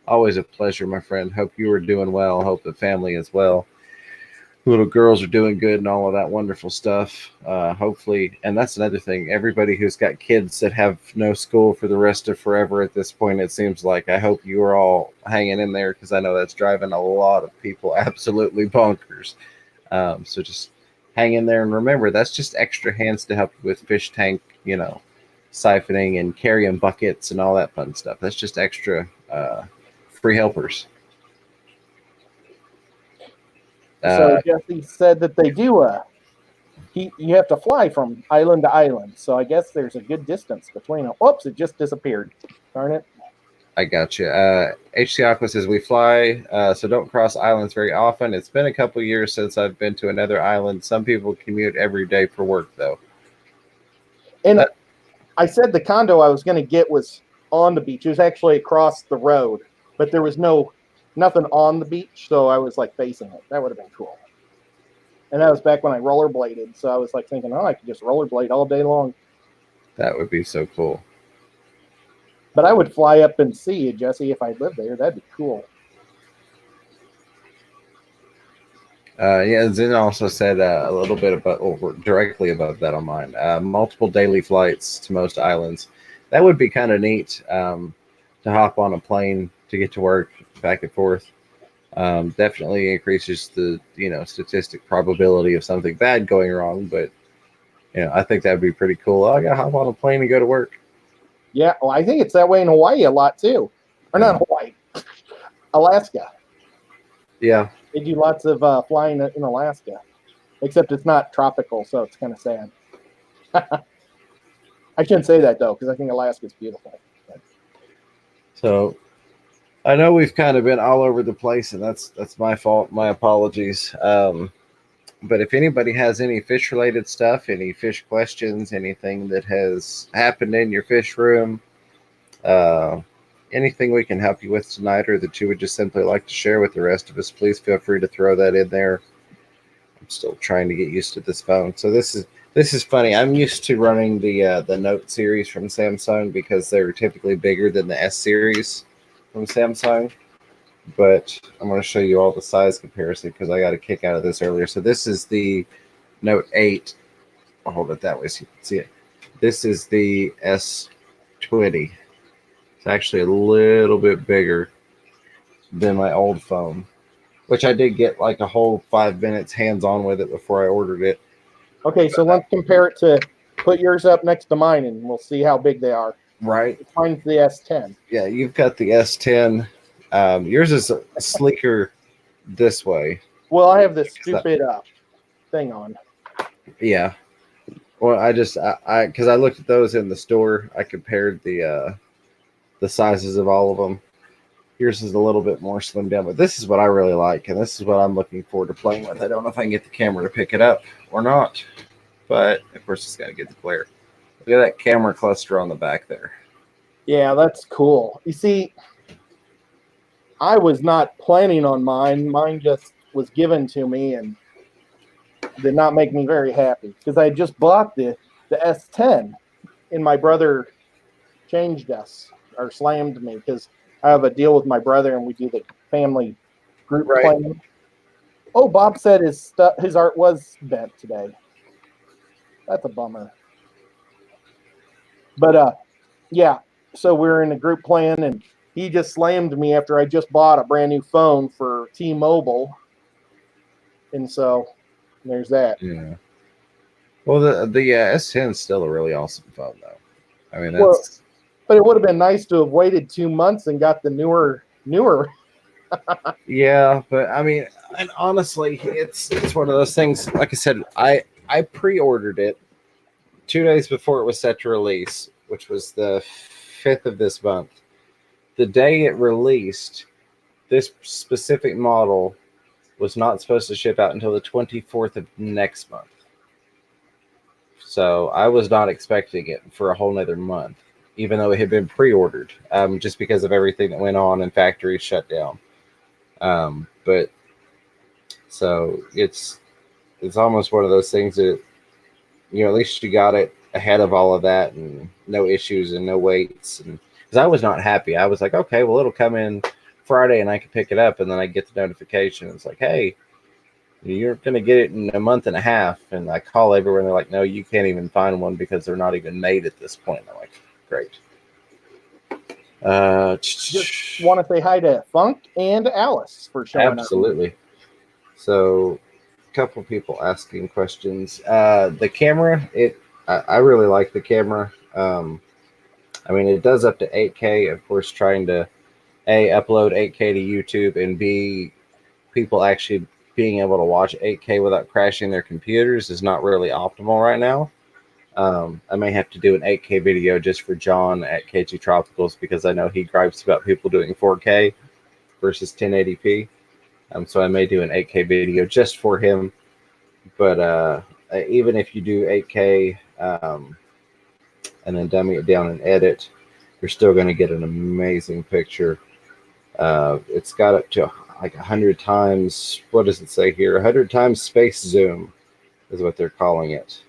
Always a pleasure, my friend. Hope you are doing well. Hope the family is well. little girls are doing good and all of that wonderful stuff. Hopefully, and that's another thing. Everybody who's got kids that have no school for the rest of forever at this point, it seems like. I hope you are all hanging in there because I know that's driving a lot of people absolutely bonkers. So just hang in there and remember that's just extra hands to help you with fish tank, siphoning and carrying buckets and all that fun stuff. That's just extra free helpers. So Jesse said that they do you have to fly from island to island. So I guess there's a good distance between them. Oops, it just disappeared. Darn it. I got you. HC Aqua says we fly, so don't cross islands very often. It's been a couple years since I've been to another island. Some people commute every day for work, though. And I said the condo I was going to get was on the beach. It was actually across the road, but there was nothing on the beach, so I was like facing it. That would have been cool. And that was back when I rollerbladed, so I was like thinking, I could just rollerblade all day long. That would be so cool. But I would fly up and see you, Jesse, if I lived there. That'd be cool. Yeah, Zen also said a little bit about, directly above that on mine, multiple daily flights to most islands. That would be kind of neat to hop on a plane to get to work back and forth. Definitely increases the statistic probability of something bad going wrong, but I think that'd be pretty cool. I gotta hop on a plane and go to work. Yeah, well, I think it's that way in Hawaii a lot too, or not Hawaii, Alaska. Yeah, they do lots of flying in Alaska, except it's not tropical, so it's kind of sad. I shouldn't say that though, because I think Alaska's beautiful. So I know we've kind of been all over the place, and that's my fault. My apologies. But if anybody has any fish-related stuff, any fish questions, anything that has happened in your fish room, anything we can help you with tonight, or that you would just simply like to share with the rest of us, please feel free to throw that in there. I'm still trying to get used to this phone. So this is funny. I'm used to running the Note series from Samsung because they're typically bigger than the S series from Samsung, but I'm going to show you all the size comparison because I got a kick out of this earlier. So this is the Note 8. I'll hold it that way so you can see it. This is the S20. It's actually a little bit bigger than my old phone, which I did get like a whole 5 minutes hands-on with it before I ordered it. Okay, so let's compare it to, put yours up next to mine and we'll see how big they are. Right. Mine's the S10. Yeah, you've got the S10. Yours is sleeker this way. Well, I have this stupid thing on. Yeah. Well, I because I looked at those in the store. I compared the sizes of all of them. Yours is a little bit more slimmed down, but this is what I really like, and this is what I'm looking forward to playing with. I don't know if I can get the camera to pick it up or not, but of course it's got to get the glare. Look at that camera cluster on the back there. Yeah, that's cool. You see, I was not planning on mine. Mine just was given to me and did not make me very happy because I just bought the S10 and my brother changed us or slammed me because I have a deal with my brother and we do the family group playing. Oh, Bob said his art was bent today. That's a bummer. But yeah, so we're in a group plan and he just slammed me after I just bought a brand new phone for T-Mobile. And so there's that. Yeah. Well, the S10 is still a really awesome phone, though. I mean, that's. But it would have been nice to have waited 2 months and got the newer. Yeah, but I mean, and honestly, it's one of those things. Like I said, I pre-ordered it 2 days before it was set to release, which was the 5th of this month. The day it released, this specific model was not supposed to ship out until the 24th of next month. So I was not expecting it for a whole nother month, even though it had been pre-ordered, just because of everything that went on and factories shut down. But so it's almost one of those things that, at least you got it ahead of all of that and no issues and no waits. And because I was not happy, I was like, okay, well, it'll come in Friday and I can pick it up. And then I get the notification. It's like, hey, You're going to get it in a month and a half. And I call everywhere and they're like, no, you can't even find one because they're not even made at this point. I'm like, great. Just want to say hi to Funk and Alice for showing absolutely. So, a couple people asking questions. The camera, I really like the camera. I mean, it does up to 8K. Of course, trying to A, upload 8K to YouTube, and B, people actually being able to watch 8K without crashing their computers is not really optimal right now. I may have to do an 8K video just for John at KG Tropicals because I know he gripes about people doing 4K versus 1080p. So I may do an 8K video just for him. But even if you do 8K and then dummy it down and edit, you're still going to get an amazing picture. It's got up to like 100 times, what does it say here? 100 times space zoom is what they're calling it.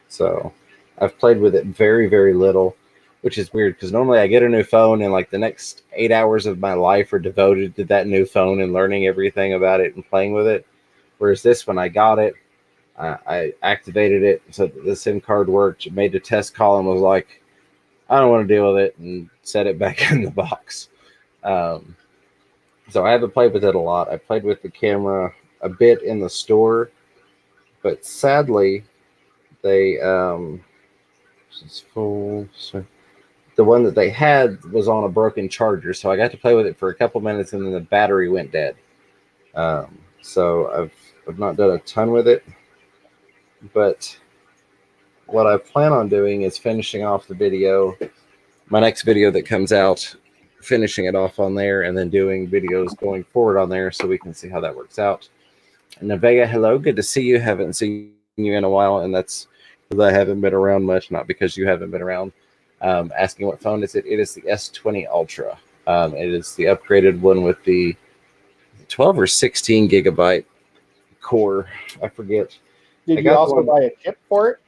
So I've played with it very, very little, which is weird because normally I get a new phone and like the next 8 hours of my life are devoted to that new phone and learning everything about it and playing with it. Whereas this, when I got it, I activated it so that the SIM card worked, made a test call and was like, I don't want to deal with it, and set it back in the box. So I haven't played with it a lot. I played with the camera a bit in the store, but sadly, they full. So the one that they had was on a broken charger, so I got to play with it for a couple minutes, and then the battery went dead. So I've not done a ton with it, but what I plan on doing is finishing off the video. My next video that comes out, finishing it off on there, and then doing videos going forward on there so we can see how that works out. Nevega, hello, good to see you. Haven't seen you in a while, and that's because I haven't been around much, not because you haven't been around. Asking what phone is it? It is the S20 Ultra. It is the upgraded one with the 12 or 16 gigabyte core. I forget. Did you also buy a chip for it?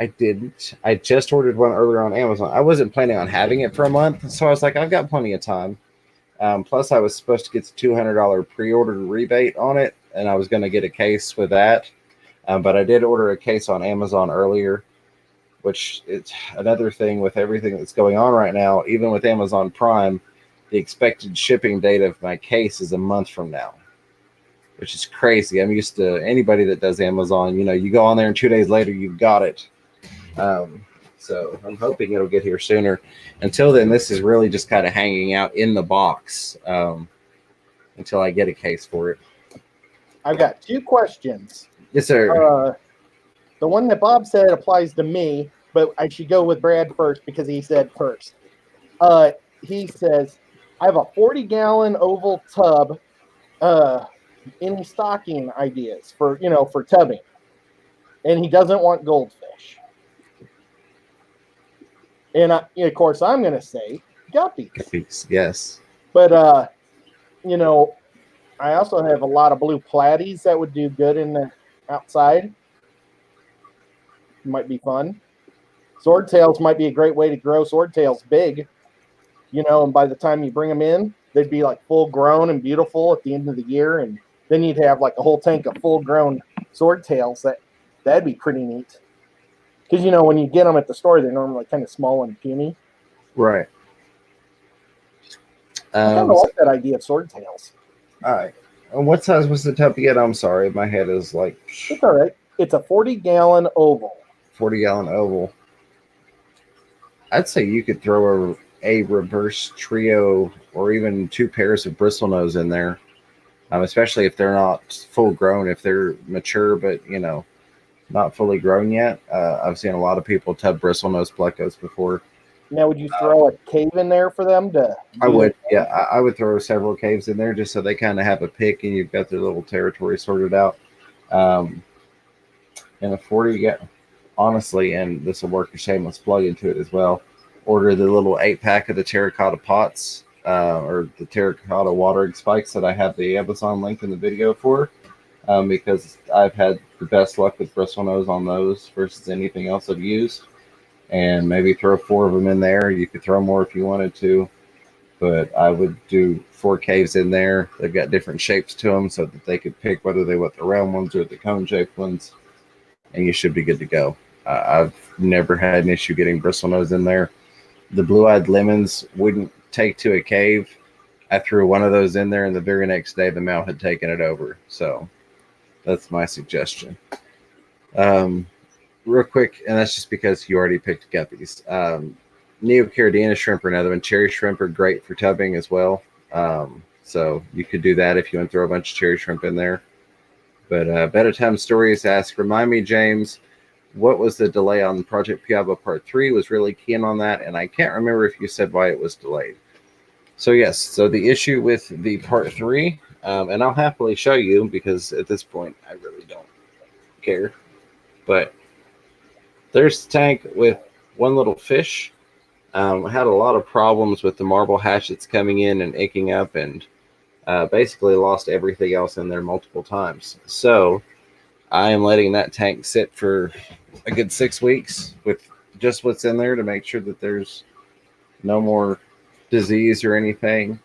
I didn't. I just ordered one earlier on Amazon. I wasn't planning on having it for a month, so I was like, I've got plenty of time. Plus, I was supposed to get the $200 pre-order rebate on it, and I was going to get a case with that. But I did order a case on Amazon earlier, which is another thing with everything that's going on right now. Even with Amazon Prime, the expected shipping date of my case is a month from now, which is crazy. I'm used to anybody that does Amazon. You know, you go on there and 2 days later, you've got it. So I'm hoping it'll get here sooner. Until then, this is really just kind of hanging out in the box until I get a case for it. I've got two questions. Yes, sir. The one that Bob said applies to me, but I should go with Brad first because he said first. He says, I have a 40-gallon oval tub. Any stocking ideas for tubbing? And he doesn't want goldfish. And of course, I'm going to say guppies. Guppies, yes. But I also have a lot of blue platies that would do good in the outside. Might be fun. Swordtails might be a great way to grow swordtails big. And by the time you bring them in, they'd be like full grown and beautiful at the end of the year, and then you'd have like a whole tank of full grown swordtails. That'd be pretty neat. Because when you get them at the store, they're normally kind of small and puny. Right. I kind of like that idea of swordtails. All right. And what size was the tub again? I'm sorry, my head is like. It's all right. It's a 40-gallon oval. 40-gallon oval. I'd say you could throw a reverse trio or even 2 pairs of bristlenose in there, especially if they're not full grown. If they're mature but not fully grown yet, I've seen a lot of people tub bristlenose plecos before. Now, would you throw a cave in there for them to? I would, yeah. I would throw several caves in there just so they kind of have a pick and you've got their little territory sorted out. And a 40, honestly, and this will work a shameless plug into it as well. Order the little 8-pack of the terracotta pots or the terracotta watering spikes that I have the Amazon link in the video for, because I've had the best luck with bristlenose on those versus anything else I've used. And maybe throw 4 of them in there. You could throw more if you wanted to. but I would do 4 caves in there. They've got different shapes to them so that they could pick whether they want the round ones or the cone shaped ones, and you should be good to go. I've never had an issue getting bristlenose in there. The blue-eyed lemons wouldn't take to a cave. I threw one of those in there, and the very next day the mount had taken it over. So that's my suggestion. Um, Real quick, and that's just because you already picked guppies. Neocaridina shrimp are another one. Cherry shrimp are great for tubbing as well. So you could do that if you want to throw a bunch of cherry shrimp in there. But Better Time Stories asks, remind me, James, what was the delay on Project Piaba Part 3? Was really keen on that, and I can't remember if you said why it was delayed. So yes, so the issue with the Part 3, and I'll happily show you because at this point I really don't care, but there's the tank with one little fish. Had a lot of problems with the marble hatchets coming in and aching up, and basically lost everything else in there multiple times. So I am letting that tank sit for a good 6 weeks with just what's in there to make sure that there's no more disease or anything.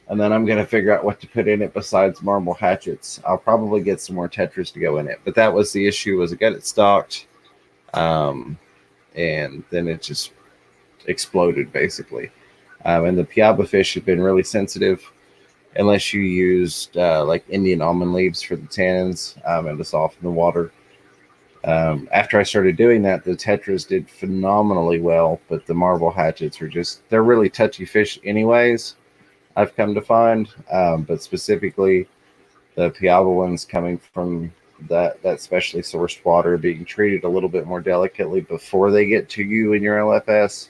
And then I'm going to figure out what to put in it besides marble hatchets. I'll probably get some more tetras to go in it. But that was the issue, was I got it stocked. And then it just exploded basically. And the Piaba fish have been really sensitive unless you used like Indian almond leaves for the tannins and to soften the water. After I started doing that, the tetras did phenomenally well, but the marble hatchets are they're really touchy fish anyways, I've come to find. But specifically the Piaba ones coming from that specially sourced water being treated a little bit more delicately before they get to you in your LFS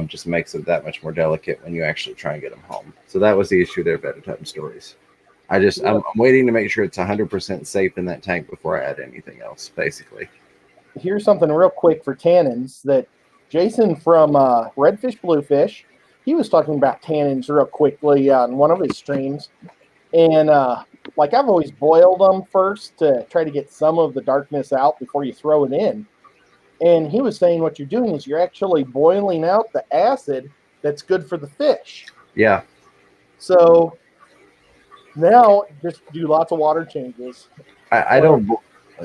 just makes it that much more delicate when you actually try and get them home. So that was the issue there, Better Time Stories. I'm waiting to make sure it's 100% safe in that tank before I add anything else, basically. Here's something real quick for tannins that Jason from Redfish Bluefish, he was talking about tannins real quickly on one of his streams. And like I've always boiled them first to try to get some of the darkness out before you throw it in. And he was saying what you're doing is you're actually boiling out the acid that's good for the fish. Yeah. So now just do lots of water changes. I don't.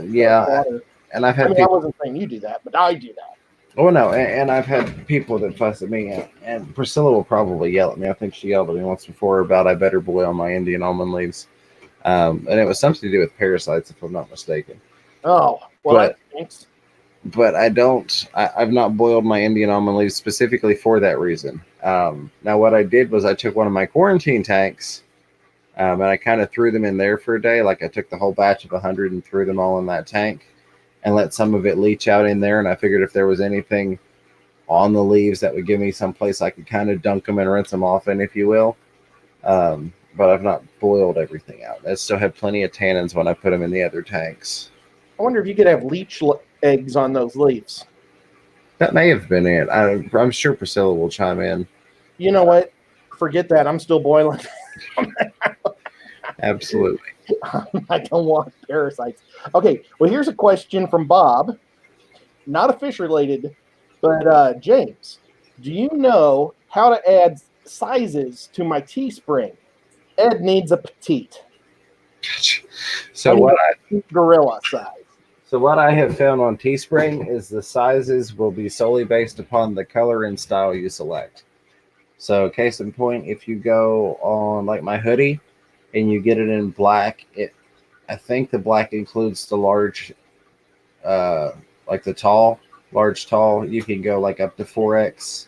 Yeah. And I've had I wasn't saying you do that, but I do that. Oh, no. And I've had people that fuss at me. And Priscilla will probably yell at me. I think she yelled at me once before about I better boil my Indian almond leaves. And it was something to do with parasites, if I'm not mistaken. Oh, well, thanks. But I've not boiled my Indian almond leaves specifically for that reason. Now, what I did was I took one of my quarantine tanks and I kind of threw them in there for a day. Like I took the whole batch of 100 and threw them all in that tank and let some of it leach out in there. And I figured if there was anything on the leaves that would give me some place I could kind of dunk them and rinse them off in, if you will. But I've not boiled everything out. I still have plenty of tannins when I put them in the other tanks. I wonder if you could have leech eggs on those leaves. That may have been it. I'm sure Priscilla will chime in. You know what? Forget that. I'm still boiling. Absolutely. I don't want parasites. Okay, well, here's a question from Bob. Not a fish related, but James, do you know how to add sizes to my Teespring? Ed needs a petite. Gotcha. So gorilla size. So what I have found on Teespring is the sizes will be solely based upon the color and style you select. So case in point, if you go on like my hoodie and you get it in black, I think the black includes the large, like the large tall. You can go like up to 4X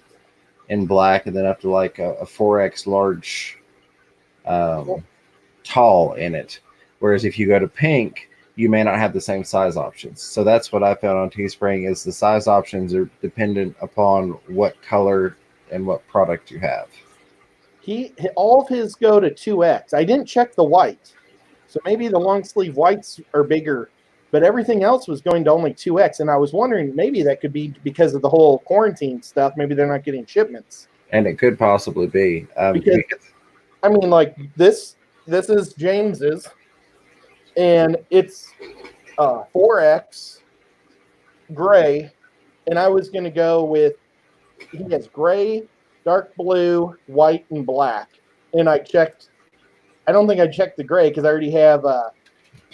in black and then up to like a 4X large tall in it. Whereas if you go to pink, you may not have the same size options. So that's what I found on Teespring is the size options are dependent upon what color and what product you have. All of his go to 2X. I didn't check the white. So maybe the long sleeve whites are bigger, but everything else was going to only 2X. And I was wondering maybe that could be because of the whole quarantine stuff. Maybe they're not getting shipments. And it could possibly be. Because, I mean, like this is James's. And it's 4X gray, and I was going to go with, he has gray, dark blue, white, and black. And I don't think I checked the gray because I already have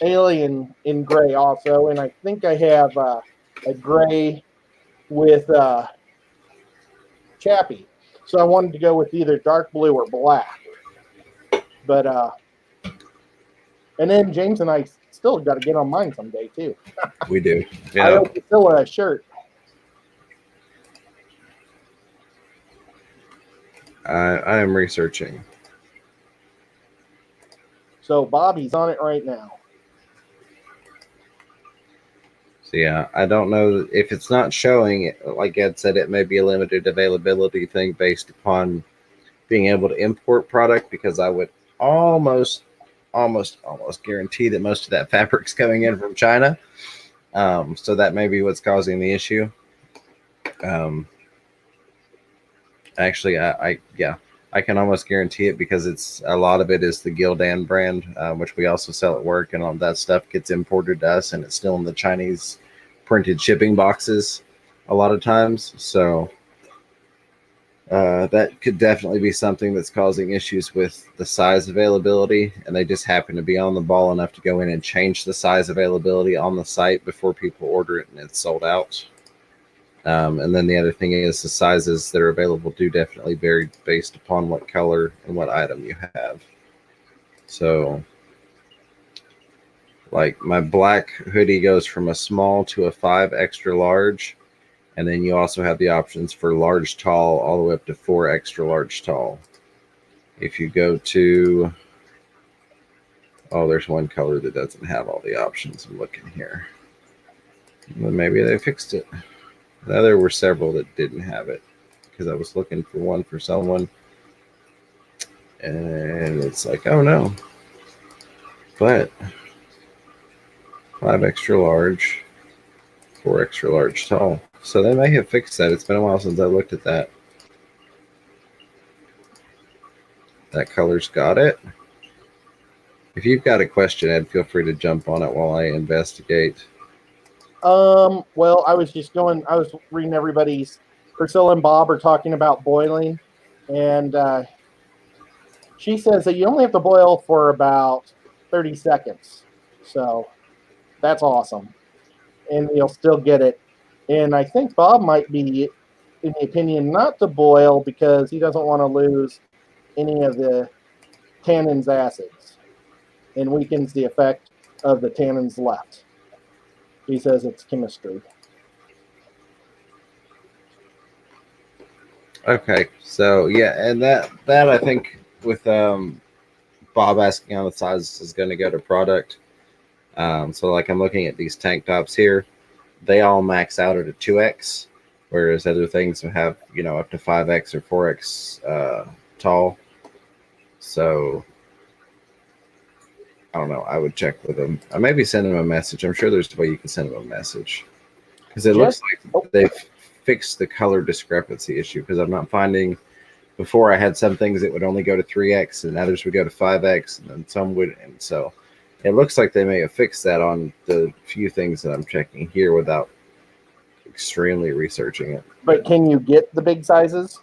Alien in gray also. And I think I have a gray with Chappie. So I wanted to go with either dark blue or black. But, and then James and I still got to get on mine someday too. We do. I Yeah. hope it's still a shirt. I am researching. So Bobby's on it right now. So yeah, I don't know if it's not showing. Like Ed said, it may be a limited availability thing based upon being able to import product, because I would almost guarantee that most of that fabric's coming in from China. So that may be what's causing the issue. Actually, I can almost guarantee it, because it's a lot of it is the Gildan brand, which we also sell at work, and all that stuff gets imported to us, and it's still in the Chinese printed shipping boxes a lot of times. So that could definitely be something that's causing issues with the size availability, and they just happen to be on the ball enough to go in and change the size availability on the site before people order it and it's sold out. And then the other thing is the sizes that are available do definitely vary based upon what color and what item you have. So like my black hoodie goes from a small to a 5 extra large. And then you also have the options for large tall all the way up to 4 extra large tall. If you go to, oh, there's one color that doesn't have all the options. I'm looking here. Well, maybe they fixed it. Now, there were several that didn't have it, because I was looking for one for someone, and it's like, oh no. But 5 extra large, 4 extra large tall. So they may have fixed that. It's been a while since I looked at that. That color's got it. If you've got a question, Ed, feel free to jump on it while I investigate. Well, I was reading everybody's. Priscilla and Bob are talking about boiling, and she says that you only have to boil for about 30 seconds. So that's awesome. And you'll still get it. And I think Bob might be in the opinion not to boil because he doesn't want to lose any of the tannins acids and weakens the effect of the tannins left. He says it's chemistry. Okay, so yeah, and that I think with Bob asking on the size is going to go to product. So like I'm looking at these tank tops here, they all max out at a 2X, whereas other things have, you know, up to 5X or 4X tall. So I don't know. I would check with them. I maybe send them a message. I'm sure there's a way you can send them a message, because it looks like they've fixed the color discrepancy issue, because I'm not finding. Before I had some things that would only go to 3X and others would go to 5X, and then some would. And so it looks like they may have fixed that on the few things that I'm checking here without extremely researching it. But can you get the big sizes?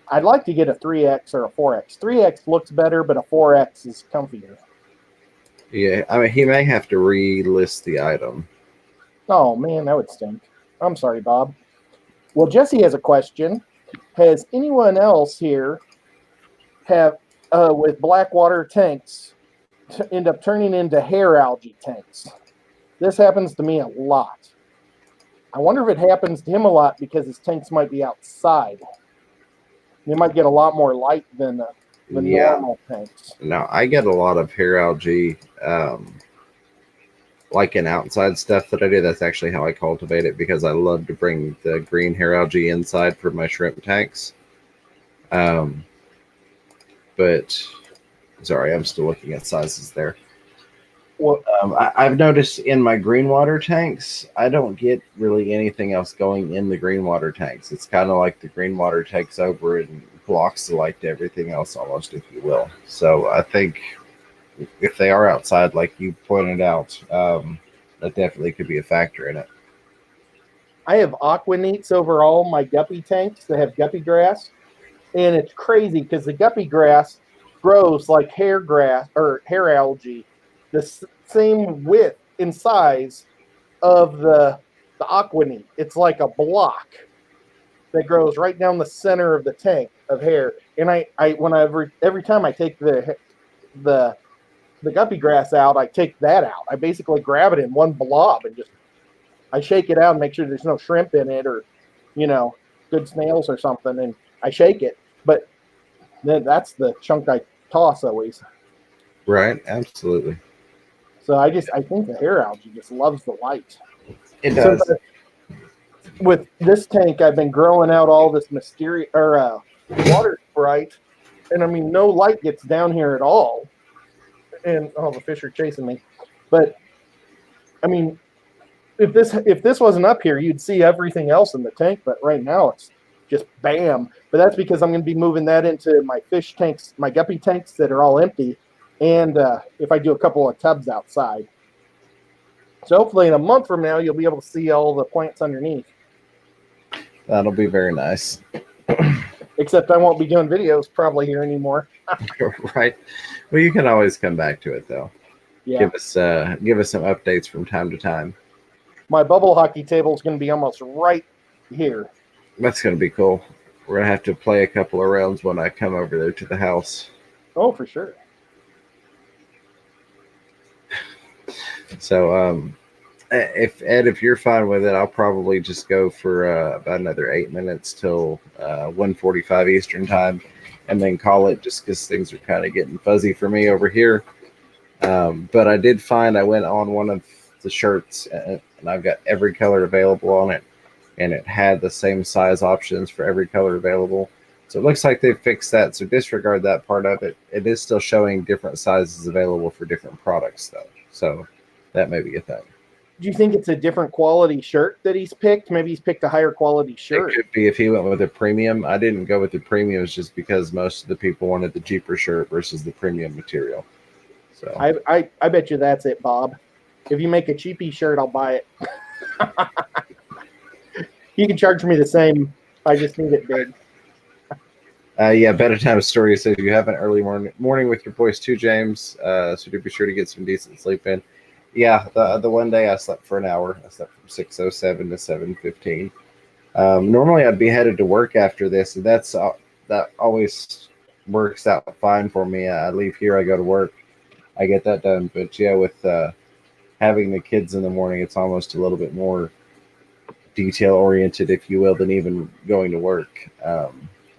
I'd like to get a 3X or a 4X. 3X looks better, but a 4X is comfier. Yeah, I mean, he may have to relist the item. Oh, man, that would stink. I'm sorry, Bob. Well, Jesse has a question. Has anyone else here have, with Blackwater tanks, end up turning into hair algae tanks? This happens to me a lot. I wonder if it happens to him a lot because his tanks might be outside. They might get a lot more light than the normal tanks. No, I get a lot of hair algae, like in outside stuff that I do. That's actually how I cultivate it, because I love to bring the green hair algae inside for my shrimp tanks. But sorry, I'm still looking at sizes there. Well, I've noticed in my green water tanks, I don't get really anything else going in the green water tanks. It's kind of like the green water takes over and blocks the light to everything else, almost, if you will. So I think if they are outside, like you pointed out, that definitely could be a factor in it. I have aquanites over all my guppy tanks that have guppy grass, and it's crazy because the guppy grass grows like hair grass or hair algae, the same width and size of the aquanite. It's like a block that grows right down the center of the tank of hair. And every time I take the the guppy grass out, I take that out. I basically grab it in one blob and just I shake it out and make sure there's no shrimp in it or, you know, good snails or something, and I shake it. But then that's the chunk I toss always. Right, absolutely. So I think the hair algae just loves the light. It So does. with this tank, I've been growing out all this mysterious or water sprite, and I mean no light gets down here at all. And oh, the fish are chasing me. But I mean, if this wasn't up here, you'd see everything else in the tank. But right now, it's just bam. But that's because I'm going to be moving that into my fish tanks, my guppy tanks that are all empty, and if I do a couple of tubs outside. So hopefully, in a month from now, you'll be able to see all the plants underneath. That'll be very nice. Except I won't be doing videos probably here anymore. Right. Well, you can always come back to it though. Yeah. Give us some updates from time to time. My bubble hockey table is going to be almost right here. That's going to be cool. We're going to have to play a couple of rounds when I come over there to the house. Oh, for sure. So, if you're fine with it, I'll probably just go for about another 8 minutes till 1:45 Eastern time, and then call it just because things are kind of getting fuzzy for me over here. But I did find I went on one of the shirts and I've got every color available on it, and it had the same size options for every color available. So it looks like they fixed that. So disregard that part of it. It is still showing different sizes available for different products though. So that may be a thing. Do you think it's a different quality shirt that he's picked? Maybe he's picked a higher quality shirt. It could be if he went with a premium. I didn't go with the premiums just because most of the people wanted the cheaper shirt versus the premium material. So I bet you that's it, Bob. If you make a cheapy shirt, I'll buy it. You can charge me the same. I just need it big. Yeah, Better Time Story says you have an early morning with your boys too, James. So do be sure to get some decent sleep in. Yeah, the one day I slept for an hour. I slept from 6:07 to 7:15. Normally I'd be headed to work after this, and that always works out fine for me. I leave here, I go to work, I get that done. But yeah, with having the kids in the morning, it's almost a little bit more detail oriented, if you will, than even going to work.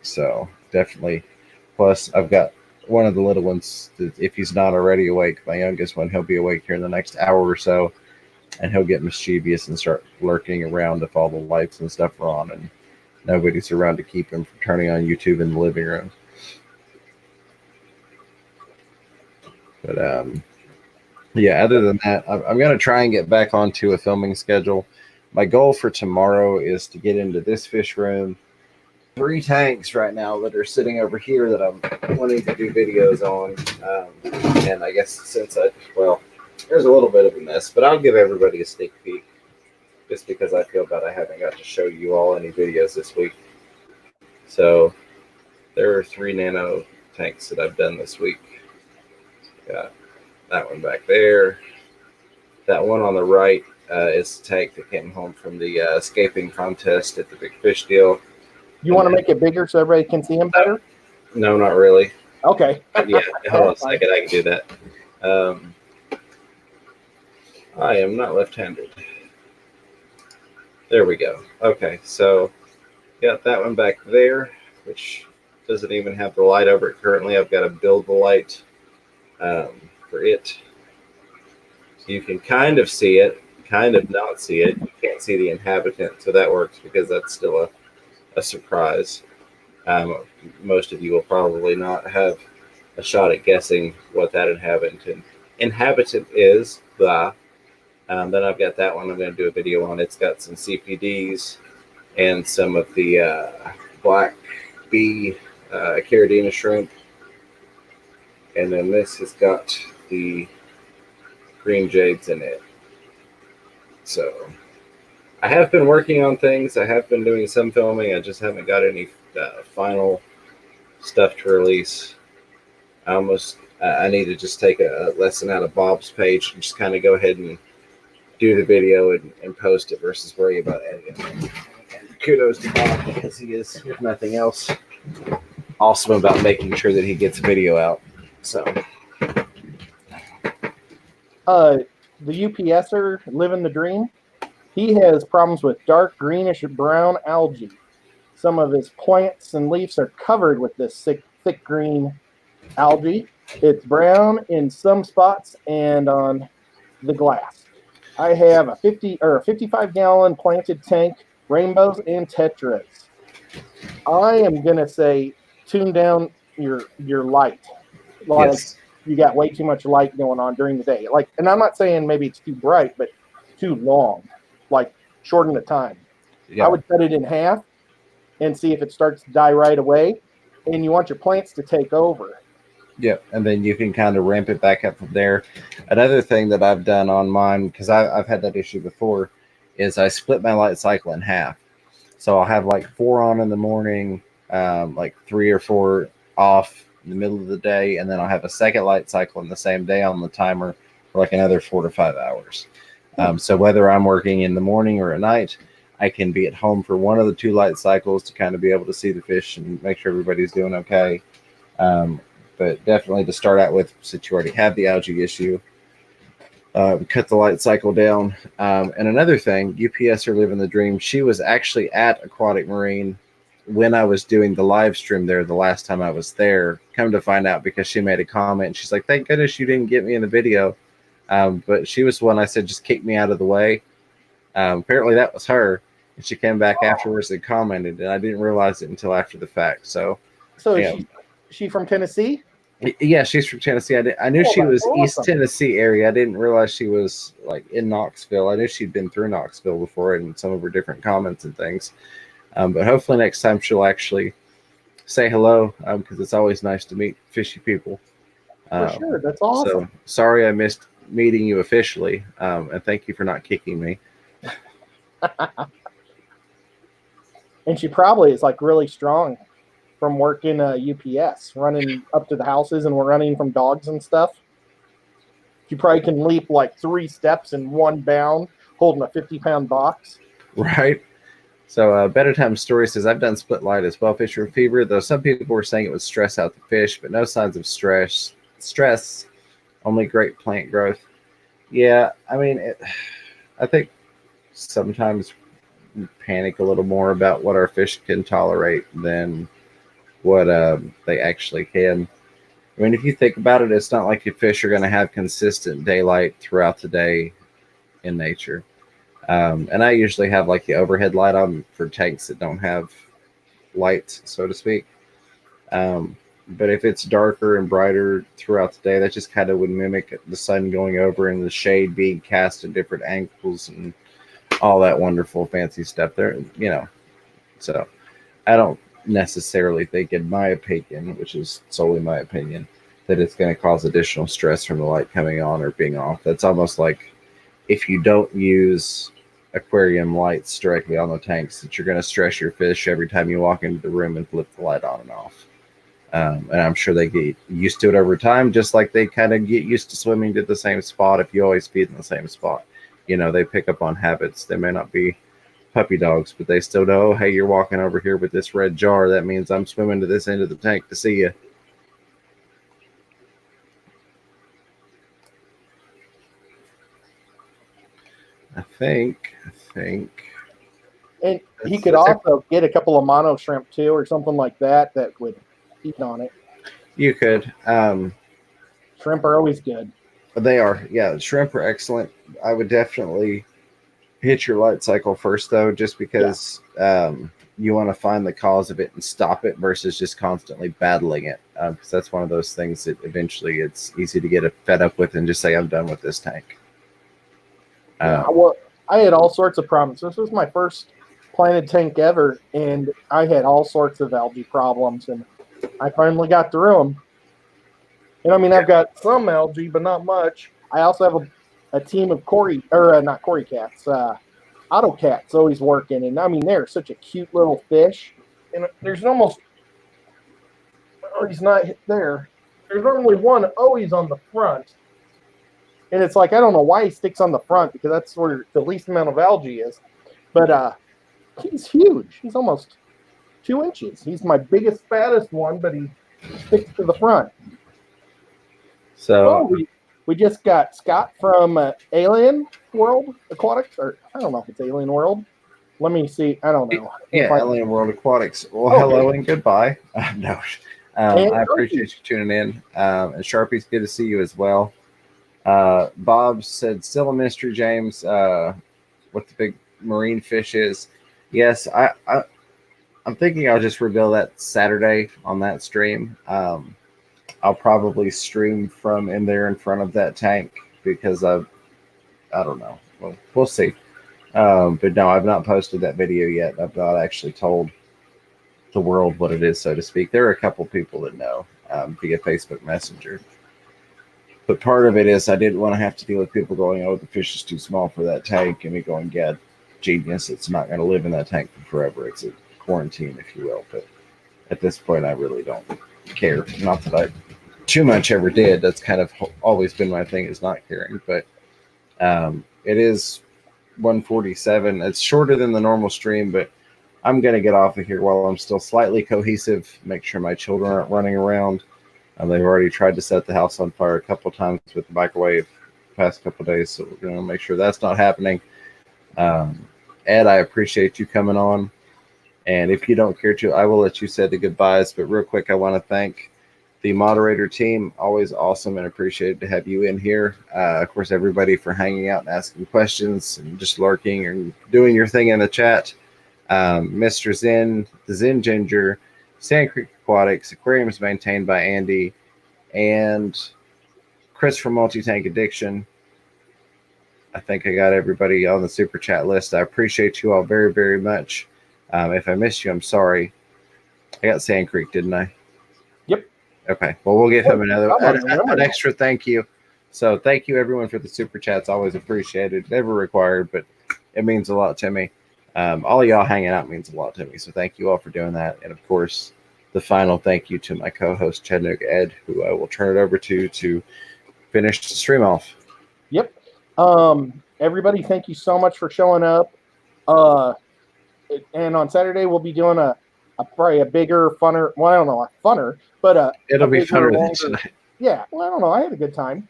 So definitely. Plus, I've got one of the little ones, if he's not already awake, my youngest one, he'll be awake here in the next hour or so, and he'll get mischievous and start lurking around if all the lights and stuff are on and nobody's around to keep him from turning on YouTube in the living room. But yeah, other than that, I'm going to try and get back onto a filming schedule. My goal for tomorrow is to get into this fish room. 3 tanks right now that are sitting over here that I'm wanting to do videos on. And I guess since there's a little bit of a mess, but I'll give everybody a sneak peek just because I feel bad I haven't got to show you all any videos this week. So there are 3 nano tanks that I've done this week. Got that one back there. That one on the right is the tank that came home from the escaping contest at the Big Fish deal. You want to make it bigger so everybody can see him better? No, not really. Okay. Yeah, hold on a second. I can do that. I am not left-handed. There we go. Okay, so got that one back there, which doesn't even have the light over it currently. I've got to build the light for it. So you can kind of see it, kind of not see it. You can't see the inhabitant, so that works because that's still a surprise. Most of you will probably not have a shot at guessing what that inhabitant is. Blah. Then I've got that one I'm going to do a video on. It's got some CPDs and some of the black bee Caridina shrimp. And then this has got the green jades in it. So I have been working on things. I have been doing some filming. I just haven't got any final stuff to release. I need to just take a lesson out of Bob's page and just kind of go ahead and do the video and post it versus worry about editing. And kudos to Bob because he is, if nothing else, awesome about making sure that he gets video out. So, The UPSer living the dream. He has problems with dark greenish brown algae. Some of his plants and leaves are covered with this thick green algae. It's brown in some spots and on the glass. I have a 55-gallon planted tank, rainbows and tetras. I am gonna say tune down your light. Like yes. you got way too much light going on during the day. Like, and I'm not saying maybe it's too bright, but too long. Like shorten the time. Yeah. I would cut it in half and see if it starts to die right away. And you want your plants to take over. Yep, and then you can kind of ramp it back up from there. Another thing that I've done on mine, because I've had that issue before, is I split my light cycle in half. So I'll have like 4 on in the morning, like 3 or 4 off in the middle of the day, and then I'll have a second light cycle in the same day on the timer for like another 4 to 5 hours. So whether I'm working in the morning or at night, I can be at home for one of the 2 light cycles to kind of be able to see the fish and make sure everybody's doing okay. But definitely to start out with, since you already have the algae issue, cut the light cycle down. And another thing, UPS are living the dream. She was actually at Aquatic Marine when I was doing the live stream there the last time I was there. Come to find out, because she made a comment. She's like, "Thank goodness you didn't get me in the video." But she was the one I said, just kick me out of the way. Apparently that was her. And she came back afterwards and commented, and I didn't realize it until after the fact. So yeah. She from Tennessee? Yeah, she's from Tennessee. I knew she was awesome. East Tennessee area. I didn't realize she was like in Knoxville. I knew she'd been through Knoxville before in some of her different comments and things. But hopefully next time she'll actually say hello, because it's always nice to meet fishy people. For sure, that's awesome. So sorry I missed meeting you officially, and thank you for not kicking me. And she probably is like really strong from working UPS, running up to the houses and we're running from dogs and stuff. She probably can leap like 3 steps in one bound, holding a 50-pound box. Right. So Better Time Story says, I've done split light as well, fish room fever, though some people were saying it would stress out the fish, but no signs of stress, only great plant growth. Yeah, I mean, I think sometimes we panic a little more about what our fish can tolerate than what they actually can. I mean, if you think about it, it's not like your fish are going to have consistent daylight throughout the day in nature. And I usually have like the overhead light on for tanks that don't have lights, so to speak. But if it's darker and brighter throughout the day, that just kind of would mimic the sun going over and the shade being cast at different angles and all that wonderful fancy stuff there, you know. So I don't necessarily think, in my opinion, which is solely my opinion, that it's going to cause additional stress from the light coming on or being off. That's almost like if you don't use aquarium lights directly on the tanks, that you're going to stress your fish every time you walk into the room and flip the light on and off. And I'm sure they get used to it over time, just like they kind of get used to swimming to the same spot. If you always feed in the same spot, you know, they pick up on habits. They may not be puppy dogs, but they still know, hey, you're walking over here with this red jar. That means I'm swimming to this end of the tank to see you. I think. And he could also get a couple of mono shrimp too, or something like that would eat on it. You could. Shrimp are always good. They are. Yeah, shrimp are excellent. I would definitely hit your light cycle first, though, just because you want to find the cause of it and stop it versus just constantly battling it. Because that's one of those things that eventually it's easy to get fed up with and just say, I'm done with this tank. Well, I had all sorts of problems. This was my first planted tank ever, and I had all sorts of algae problems, and I finally got through them. And I mean, I've got some algae, but not much. I also have a team of not Cory cats, AutoCat's always working, and I mean they're such a cute little fish. And there's almost, oh, he's not there. There's only one always on the front, and it's like I don't know why he sticks on the front because that's where the least amount of algae is. But he's huge. He's almost 2 inches. He's my biggest, fattest one, but he sticks to the front. So we just got Scott from Alien World Aquatics, or I don't know if it's Alien World. Let me see. I don't know. Yeah, Alien World Aquatics. Well, hello and goodbye. No, I appreciate you tuning in. And Sharpie's good to see you as well. Bob said, still a mystery, James, what the big marine fish is. Yes, I'm thinking I'll just reveal that Saturday on that stream. I'll probably stream from in there in front of that tank because I don't know. Well, we'll see. But no, I've not posted that video yet. I've not actually told the world what it is, so to speak. There are a couple people that know via Facebook Messenger. But part of it is I didn't want to have to deal with people going, oh, the fish is too small for that tank, and me going, yeah, genius, it's not going to live in that tank for forever. It's a quarantine, if you will. But at this point, I really don't care. Not that I too much ever did. That's kind of always been my thing, is not caring. But it is 1:47. It's shorter than the normal stream, but I'm going to get off of here while I'm still slightly cohesive, make sure my children aren't running around. They've already tried to set the house on fire a couple of times with the microwave the past couple of days, so we're going to make sure that's not happening. Ed, I appreciate you coming on. And if you don't care to, I will let you say the goodbyes. But real quick, I want to thank the moderator team. Always awesome and appreciated to have you in here. Of course, everybody for hanging out and asking questions and just lurking and doing your thing in the chat. Mr. Zen, the Zen Ginger, Sand Creek Aquatics, Aquariums maintained by Andy, and Chris from Multi-Tank Addiction. I think I got everybody on the super chat list. I appreciate you all very, very much. If I missed you, I'm sorry. I got Sand Creek, didn't I? Yep. Okay. Well, we'll give him an extra thank you. So thank you, everyone, for the super chats. Always appreciated. Never required, but it means a lot to me. All of y'all hanging out means a lot to me. So thank you all for doing that. And, of course, the final thank you to my co-host, Chattanooga Ed, who I will turn it over to finish the stream off. Yep. Everybody, thank you so much for showing up. And on Saturday, we'll be doing probably a bigger, funner, well, I don't know, funner, but it'll be funner than tonight. Yeah, well, I don't know. I had a good time.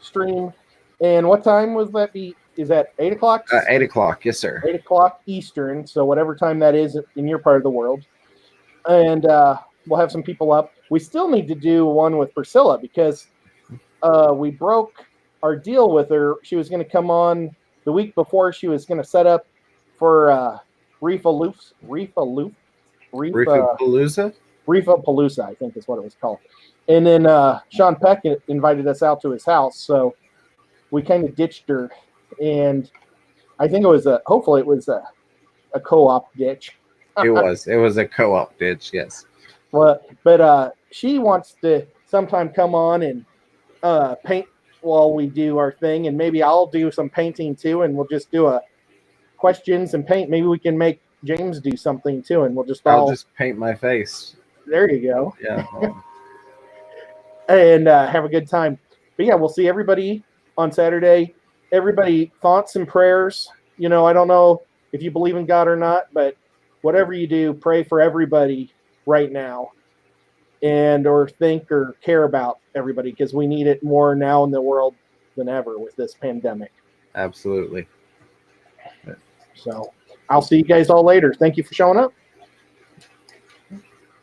Stream. And what time was that be? Is that 8 o'clock? 8 o'clock, yes, sir. 8 o'clock Eastern, so whatever time that is in your part of the world. And we'll have some people up. We still need to do one with Priscilla because we broke our deal with her. She was going to come on the week before. She was going to set up for Reefapalooza, I think is what it was called. And then Sean Peck invited us out to his house, so we kind of ditched her. And I think hopefully it was a co-op ditch. It was a co-op ditch, yes. Well, but she wants to sometime come on and paint while we do our thing, and maybe I'll do some painting too, and we'll just do a questions and paint. Maybe we can make James do something too, and I'll just paint my face. There you go. Yeah. And have a good time. But yeah, we'll see everybody on Saturday. Everybody, thoughts and prayers. I don't know if you believe in God or not, but whatever you do, pray for everybody right now, or think or care about everybody, because we need it more now in the world than ever with this pandemic. Absolutely. So I'll see you guys all later. Thank you for showing up.